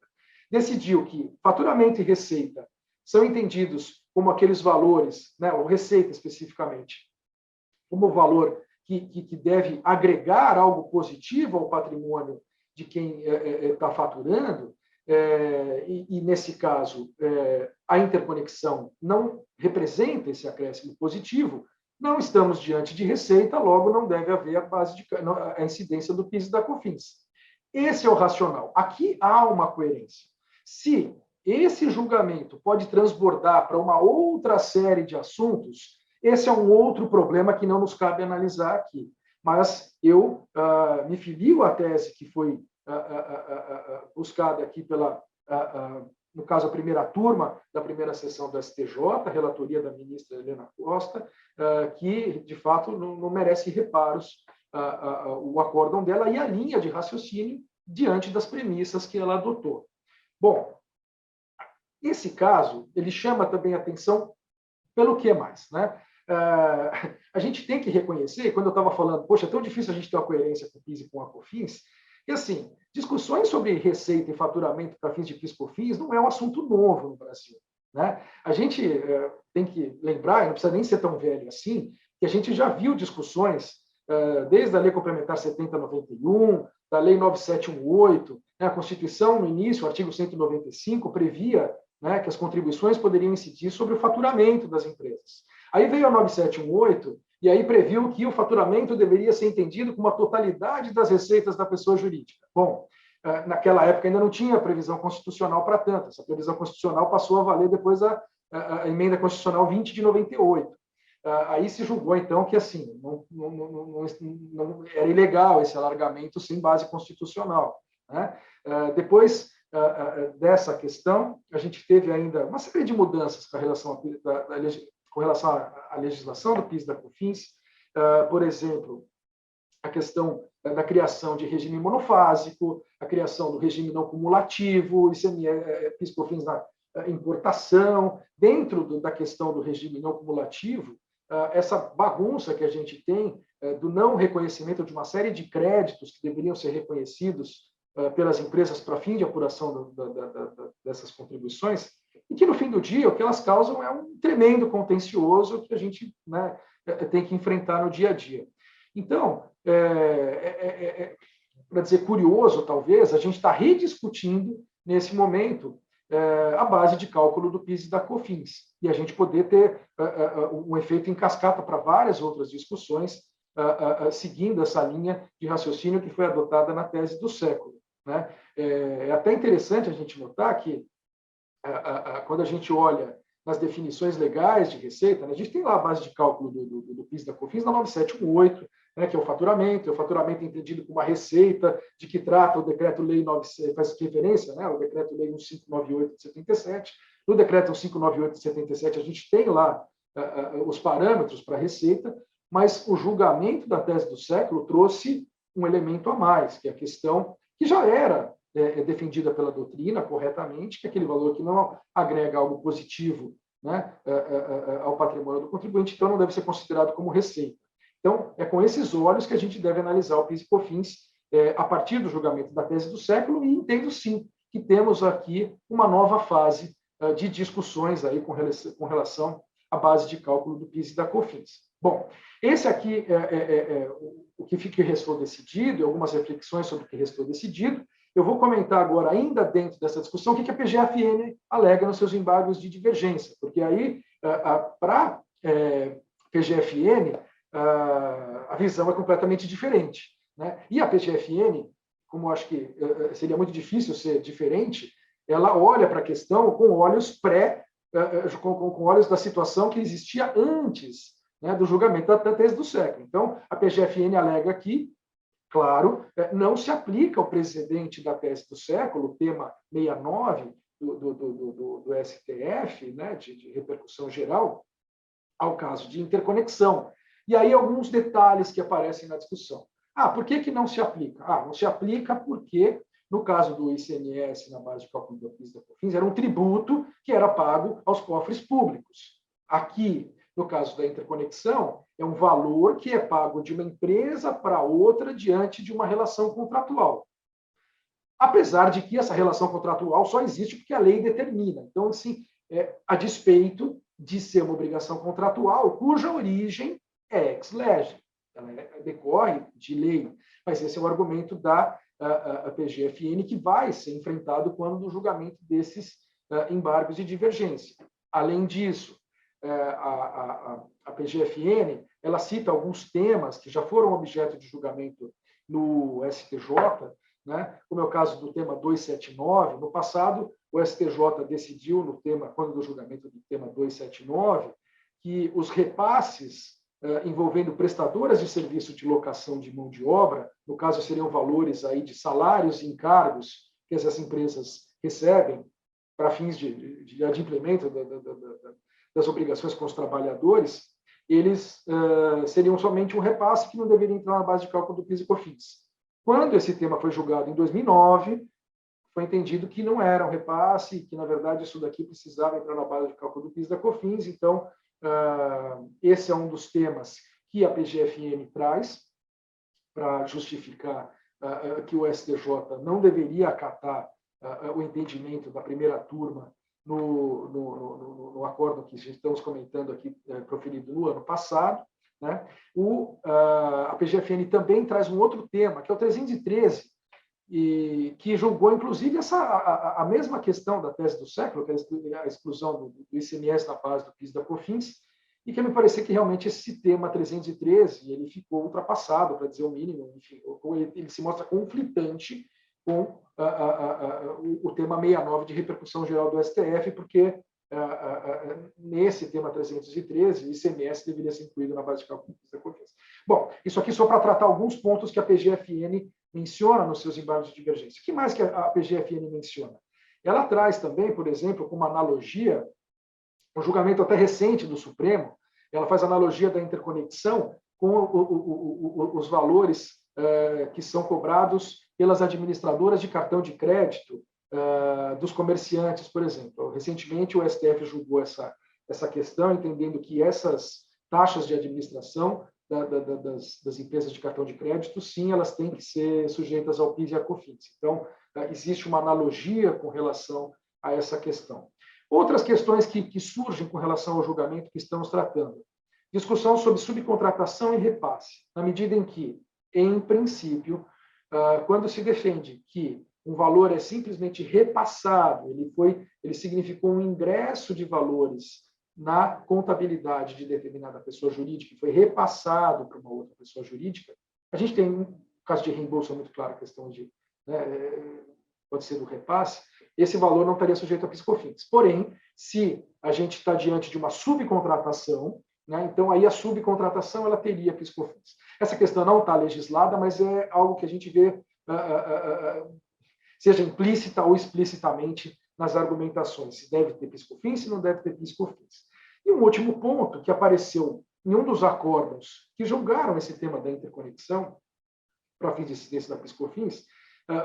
decidiu que faturamento e receita são entendidos como aqueles valores, né, ou receita especificamente, como valor que deve agregar algo positivo ao patrimônio de quem está faturando, e nesse caso a interconexão não representa esse acréscimo positivo, não estamos diante de receita, logo não deve haver a incidência do PIS e da COFINS. Esse é o racional. Aqui há uma coerência. Se esse julgamento pode transbordar para uma outra série de assuntos, esse é um outro problema que não nos cabe analisar aqui. Mas eu me filio à tese que foi buscada aqui pela, no caso, a primeira turma da primeira sessão do STJ, a relatoria da ministra Helena Costa, que, de fato, não merece reparos o acórdão dela e a linha de raciocínio diante das premissas que ela adotou. Bom, esse caso, ele chama também atenção pelo que mais, né? A gente tem que reconhecer, quando eu estava falando, poxa, é tão difícil a gente ter uma coerência com o PIS e com a COFINS, que, assim, discussões sobre receita e faturamento para fins de PIS/COFINS não é um assunto novo no Brasil, né? A gente tem que lembrar, e não precisa nem ser tão velho assim, que a gente já viu discussões desde a Lei Complementar 70/91, da Lei 9718, né? A Constituição, no início, o artigo 195, previa, né, que as contribuições poderiam incidir sobre o faturamento das empresas. Aí veio a 9718 e aí previu que o faturamento deveria ser entendido como a totalidade das receitas da pessoa jurídica. Bom, naquela época ainda não tinha previsão constitucional para tanto. Essa previsão constitucional passou a valer depois a emenda constitucional 20 de 98. Aí se julgou, então, que assim, não era ilegal esse alargamento sem base constitucional, né? Depois dessa questão, a gente teve ainda uma série de mudanças com relação à legislação do PIS e da COFINS, por exemplo, a questão da criação de regime monofásico, a criação do regime não cumulativo, PIS e COFINS na importação, dentro da questão do regime não cumulativo, essa bagunça que a gente tem do não reconhecimento de uma série de créditos que deveriam ser reconhecidos pelas empresas para fim de apuração dessas contribuições, e que, no fim do dia, o que elas causam é um tremendo contencioso que a gente, né, tem que enfrentar no dia a dia. Então, para dizer curioso, talvez, a gente está rediscutindo, nesse momento, a base de cálculo do PIS e da COFINS, e a gente poder ter um efeito em cascata para várias outras discussões, seguindo essa linha de raciocínio que foi adotada na tese do século, né? É até interessante a gente notar que, quando a gente olha nas definições legais de receita, né, a gente tem lá a base de cálculo do PIS e da COFINS na 9718, né, que é o faturamento entendido como uma receita de que trata o Decreto-Lei 9, faz referência, né, ao Decreto-Lei 1598 de 77. No Decreto 1598 de 77, a gente tem lá os parâmetros para a receita, mas o julgamento da tese do século trouxe um elemento a mais, que é a questão que já era defendida pela doutrina corretamente, que é aquele valor que não agrega algo positivo, né, ao patrimônio do contribuinte, então não deve ser considerado como receita. Então, é com esses olhos que a gente deve analisar o PIS e COFINS a partir do julgamento da tese do século, e entendo sim que temos aqui uma nova fase de discussões aí com relação a base de cálculo do PIS e da COFINS. Bom, esse aqui é o que restou decidido, algumas reflexões sobre o que restou decidido. Eu vou comentar agora, ainda dentro dessa discussão, o que a PGFN alega nos seus embargos de divergência, porque aí, para PGFN, a visão é completamente diferente, né? E a PGFN, como acho que seria muito difícil ser diferente, ela olha para a questão com olhos com olhos da situação que existia antes, né, do julgamento da tese do século. Então, a PGFN alega aqui, claro, não se aplica ao precedente da tese do século, o tema 69 do STF, né, de repercussão geral, ao caso de interconexão. E aí alguns detalhes que aparecem na discussão. Por que não se aplica? Não se aplica porque, no caso do ICMS, na base de cálculo do PIS e da COFINS, era um tributo que era pago aos cofres públicos. Aqui, no caso da interconexão, é um valor que é pago de uma empresa para outra diante de uma relação contratual. Apesar de que essa relação contratual só existe porque a lei determina. Então, assim, a despeito de ser uma obrigação contratual, cuja origem é ex lege, ela decorre de lei. Mas esse é o argumento da PGFN que vai ser enfrentado quando no julgamento desses embargos de divergência. Além disso, a PGFN ela cita alguns temas que já foram objeto de julgamento no STJ, né? Como é o caso do tema 279. No passado, o STJ decidiu, quando do julgamento do tema 279, que os repasses envolvendo prestadoras de serviço de locação de mão de obra, no caso seriam valores aí de salários e encargos que essas empresas recebem para fins de adimplemento das obrigações com os trabalhadores, eles seriam somente um repasse que não deveria entrar na base de cálculo do PIS e COFINS. Quando esse tema foi julgado em 2009, foi entendido que não era um repasse, que, na verdade, isso daqui precisava entrar na base de cálculo do PIS e da COFINS. Então, esse é um dos temas que a PGFN traz para justificar que o STJ não deveria acatar o entendimento da primeira turma no acordo que estamos comentando aqui, proferido no ano passado, né? A PGFN também traz um outro tema, que é o 313, e que julgou, inclusive, a mesma questão da tese do século, que é a exclusão do ICMS na base do PIS e da COFINS, e que me parecia que realmente esse tema 313 ele ficou ultrapassado, para dizer o mínimo, enfim, ele se mostra conflitante com o tema 69 de repercussão geral do STF, porque nesse tema 313, o ICMS deveria ser incluído na base de cálculo da COFINS. Bom, isso aqui só para tratar alguns pontos que a PGFN menciona nos seus embargos de divergência. O que mais que a PGFN menciona? Ela traz também, por exemplo, como analogia, um julgamento até recente do Supremo, ela faz analogia da interconexão com os valores que são cobrados pelas administradoras de cartão de crédito dos comerciantes, por exemplo. Recentemente, o STF julgou essa questão, entendendo que essas taxas de administração das empresas de cartão de crédito, sim, elas têm que ser sujeitas ao PIS e à COFINS. Então, existe uma analogia com relação a essa questão. Outras questões que surgem com relação ao julgamento que estamos tratando. Discussão sobre subcontratação e repasse, na medida em que, em princípio, quando se defende que um valor é simplesmente repassado, ele significou um ingresso de valores na contabilidade de determinada pessoa jurídica que foi repassado para uma outra pessoa jurídica. A gente tem, no caso de reembolso, é muito claro a questão de, pode ser do repasse, esse valor não estaria sujeito a PIS/COFINS. Porém, se a gente está diante de uma subcontratação, né, então aí a subcontratação ela teria PIS/COFINS. Essa questão não está legislada, mas é algo que a gente vê, seja implícita ou explicitamente, nas argumentações, se deve ter PIS/COFINS, se não deve ter PIS/COFINS. E um último ponto que apareceu em um dos acórdãos que julgaram esse tema da interconexão, para fins de incidência da PIS/COFINS,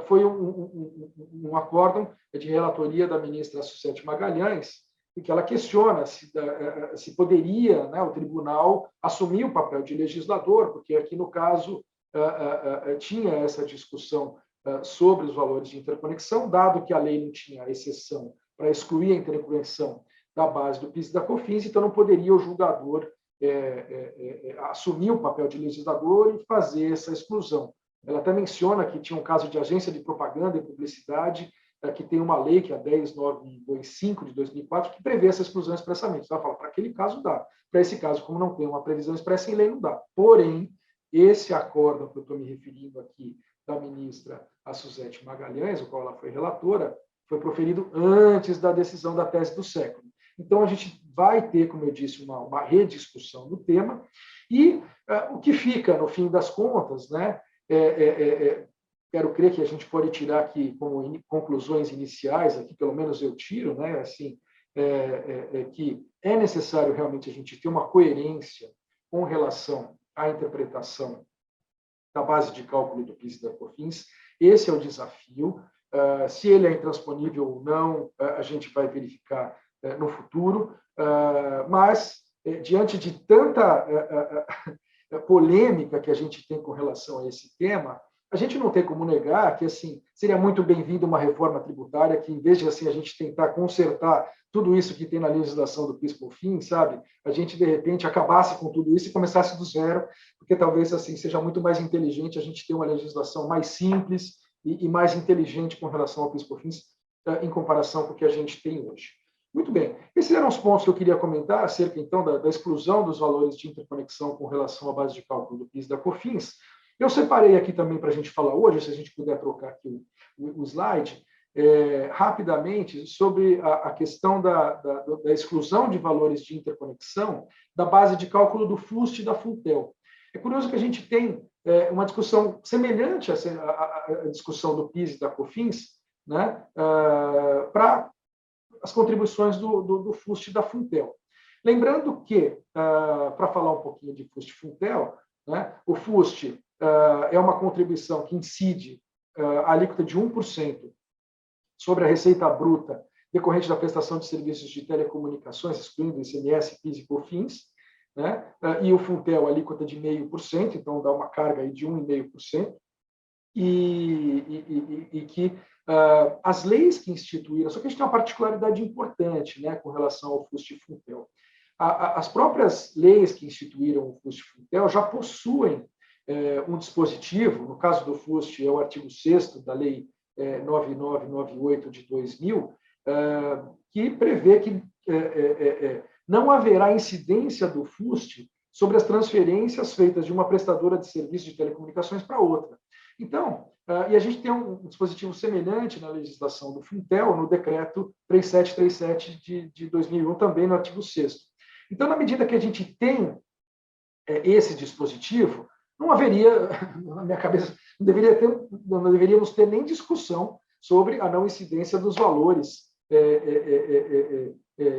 foi um acórdão de relatoria da ministra Sucete Magalhães, em que ela questiona se poderia, né, o tribunal assumir o papel de legislador, porque aqui, no caso, tinha essa discussão sobre os valores de interconexão, dado que a lei não tinha exceção para excluir a interconexão da base do PIS e da COFINS, então não poderia o julgador assumir o papel de legislador e fazer essa exclusão. Ela até menciona que tinha um caso de agência de propaganda e publicidade, que tem uma lei, que é a 10925 de 2004, que prevê essa exclusão expressamente. Então, ela fala, para aquele caso dá. Para esse caso, como não tem uma previsão expressa em lei, não dá. Porém, esse acórdão que eu estou me referindo aqui, da ministra a Suzete Magalhães, o qual ela foi relatora, foi proferido antes da decisão da tese do século. Então, a gente vai ter, como eu disse, uma rediscussão do tema, e o que fica, no fim das contas, né, quero crer que a gente pode tirar aqui como conclusões iniciais, aqui pelo menos eu tiro, né, assim, que é necessário realmente a gente ter uma coerência com relação à interpretação da base de cálculo do PIS e da COFINS. Esse é o desafio. Se ele é intransponível ou não, a gente vai verificar no futuro, mas diante de tanta polêmica que a gente tem com relação a esse tema, a gente não tem como negar que assim seria muito bem-vindo uma reforma tributária que, em vez de assim a gente tentar consertar tudo isso que tem na legislação do PIS/COFINS, sabe, a gente de repente acabasse com tudo isso e começasse do zero, porque talvez assim seja muito mais inteligente a gente ter uma legislação mais simples e mais inteligente com relação ao PIS/COFINS em comparação com o que a gente tem hoje. Muito bem. Esses eram os pontos que eu queria comentar acerca, então, da exclusão dos valores de interconexão com relação à base de cálculo do PIS e da COFINS. Eu separei aqui também para a gente falar hoje, se a gente puder trocar aqui o slide, rapidamente, sobre a questão da exclusão de valores de interconexão da base de cálculo do FUST e da FUNTEL. É curioso que a gente tem uma discussão semelhante à discussão do PIS e da COFINS, né, para as contribuições do FUST e da FUNTEL. Lembrando que, para falar um pouquinho de FUST e FUNTEL, né, o FUST é uma contribuição que incide a alíquota de 1% sobre a receita bruta decorrente da prestação de serviços de telecomunicações, excluindo ICMS, PIS e COFINS, né, e o FUNTEL, a alíquota de 0,5%, então dá uma carga aí de 1,5%, e que as leis que instituíram, só que a gente tem uma particularidade importante, né, com relação ao FUST e FUNTEL. As próprias leis que instituíram o FUST e FUNTEL já possuem um dispositivo, no caso do FUST é o artigo 6º da Lei 9998 de 2000, que prevê que não haverá incidência do FUST sobre as transferências feitas de uma prestadora de serviço de telecomunicações para outra. Então, e a gente tem um dispositivo semelhante na legislação do FUNTEL, no decreto 3737 de 2001, também no artigo 6º. Então, na medida que a gente tem esse dispositivo, não haveria, na minha cabeça, não deveríamos ter nem discussão sobre a não incidência dos valores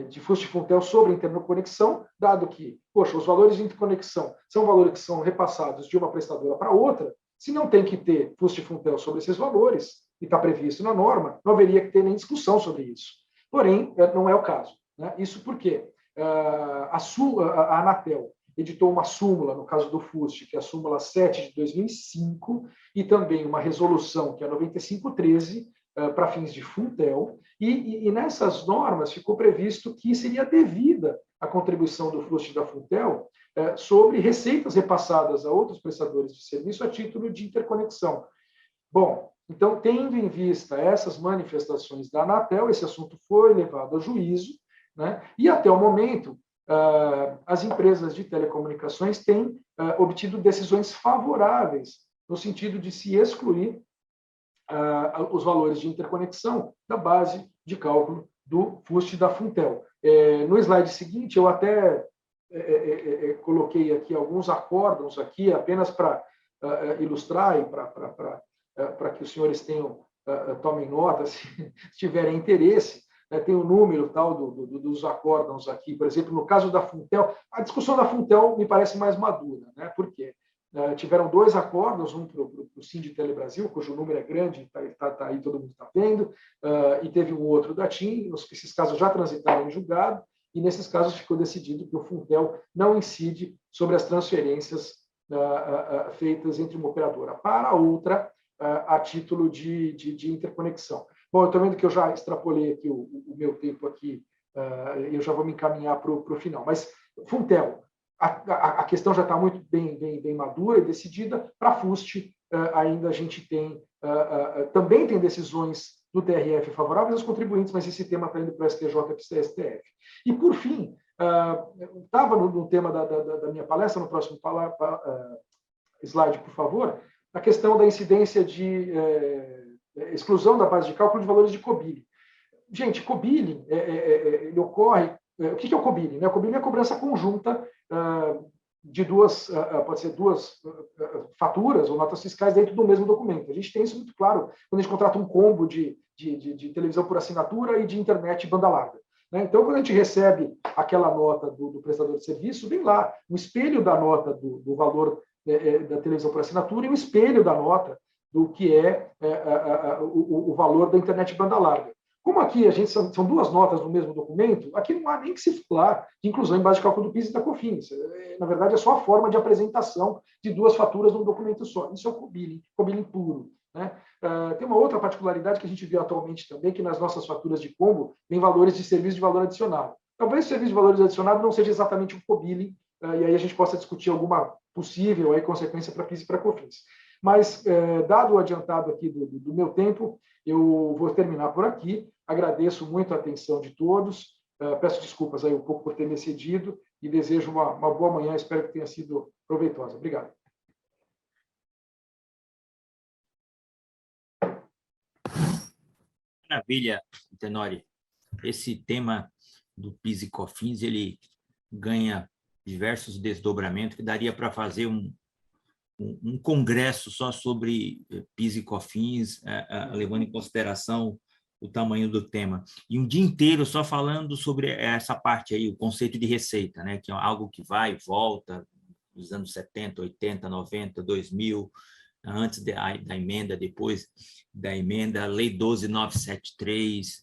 de FUST e FUNTEL sobre a interconexão, dado que, poxa, os valores de interconexão são valores que são repassados de uma prestadora para outra. Se não tem que ter FUST e FUNTEL sobre esses valores, e está previsto na norma, não haveria que ter nem discussão sobre isso. Porém, não é o caso, né? Isso porque a Anatel editou uma súmula, no caso do FUST, que é a súmula 7 de 2005, e também uma resolução, que é a 9513, para fins de FUNTEL, e nessas normas ficou previsto que seria devida a contribuição do FUST e da FUNTEL sobre receitas repassadas a outros prestadores de serviço a título de interconexão. Bom, então, tendo em vista essas manifestações da Anatel, esse assunto foi levado a juízo, né? E até o momento, as empresas de telecomunicações têm obtido decisões favoráveis no sentido de se excluir os valores de interconexão da base de cálculo do FUST e da FUNTEL. No slide seguinte, eu até coloquei aqui alguns acórdãos aqui, apenas para ilustrar e para que os senhores tomem nota, se tiverem interesse. Tem o número tal dos acórdãos aqui. Por exemplo, no caso da FUNTEL, a discussão da FUNTEL me parece mais madura, né? Por quê? Tiveram 2 acórdãos, um para o Sinditele Brasil, cujo número é grande, tá aí, todo mundo está vendo, e teve um outro da TIM. Esses casos já transitaram em julgado, e nesses casos ficou decidido que o FUNTEL não incide sobre as transferências feitas entre uma operadora para outra a título de interconexão. Bom, eu estou vendo que eu já extrapolei aqui o meu tempo aqui eu já vou me encaminhar para o final. Mas, Funtel, a questão já está muito bem madura e decidida. Para a FUST, ainda a gente também tem decisões do TRF favoráveis aos contribuintes, mas esse tema está indo para o STJ e para o STF. E, por fim, estava no tema da minha palestra, no próximo slide, por favor, a questão da incidência de exclusão da base de cálculo de valores de COBILI. Gente, COBILI, ele ocorre... O que é o COBILI? O COBILI é a cobrança conjunta de pode ser duas faturas ou notas fiscais dentro do mesmo documento. A gente tem isso muito claro quando a gente contrata um combo de televisão por assinatura e de internet banda larga. Então, quando a gente recebe aquela nota do prestador de serviço, vem lá um espelho da nota do valor da televisão por assinatura e um espelho da nota do que é o valor da internet banda larga. Como aqui são duas notas no mesmo documento, aqui não há nem que se falar de inclusão em base de cálculo do PIS e da COFINS. Na verdade, é só a forma de apresentação de duas faturas num documento só. Isso é o COBILI puro. Tem uma outra particularidade que a gente vê atualmente também, que nas nossas faturas de combo tem valores de serviço de valor adicionado. Talvez o serviço de valores adicionado não seja exatamente o COBILI, e aí a gente possa discutir alguma possível consequência para PIS e para COFINS. Mas, dado o adiantado aqui do meu tempo, eu vou terminar por aqui. Agradeço muito a atenção de todos. Peço desculpas aí um pouco por ter me excedido e desejo uma boa manhã. Espero que tenha sido proveitosa. Obrigado. Maravilha, Tenório. Esse tema do PIS e COFINS, ele ganha diversos desdobramentos que daria para fazer um congresso só sobre PIS e COFINS, levando em consideração o tamanho do tema. E um dia inteiro só falando sobre essa parte aí, o conceito de receita, né? Que é algo que vai e volta nos anos 70, 80, 90, 2000, antes da emenda, depois da emenda, Lei 12.973,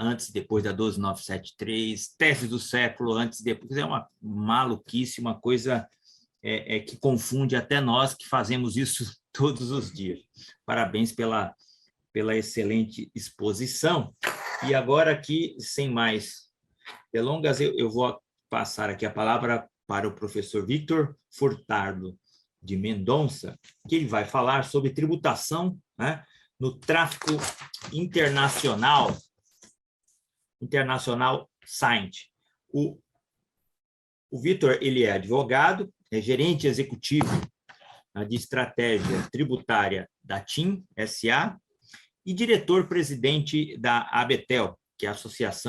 antes e depois da 12.973, tese do século, antes e depois. É uma maluquice, uma coisa que confunde até nós que fazemos isso todos os dias. Parabéns pela excelente exposição. E agora aqui, sem mais delongas, eu vou passar aqui a palavra para o professor Victor Furtado de Mendonça, que ele vai falar sobre tributação, né, no tráfico internacional SAINT. O Victor, ele é advogado, é gerente executivo de estratégia tributária da TIM SA e diretor-presidente da ABETEL, que é a Associação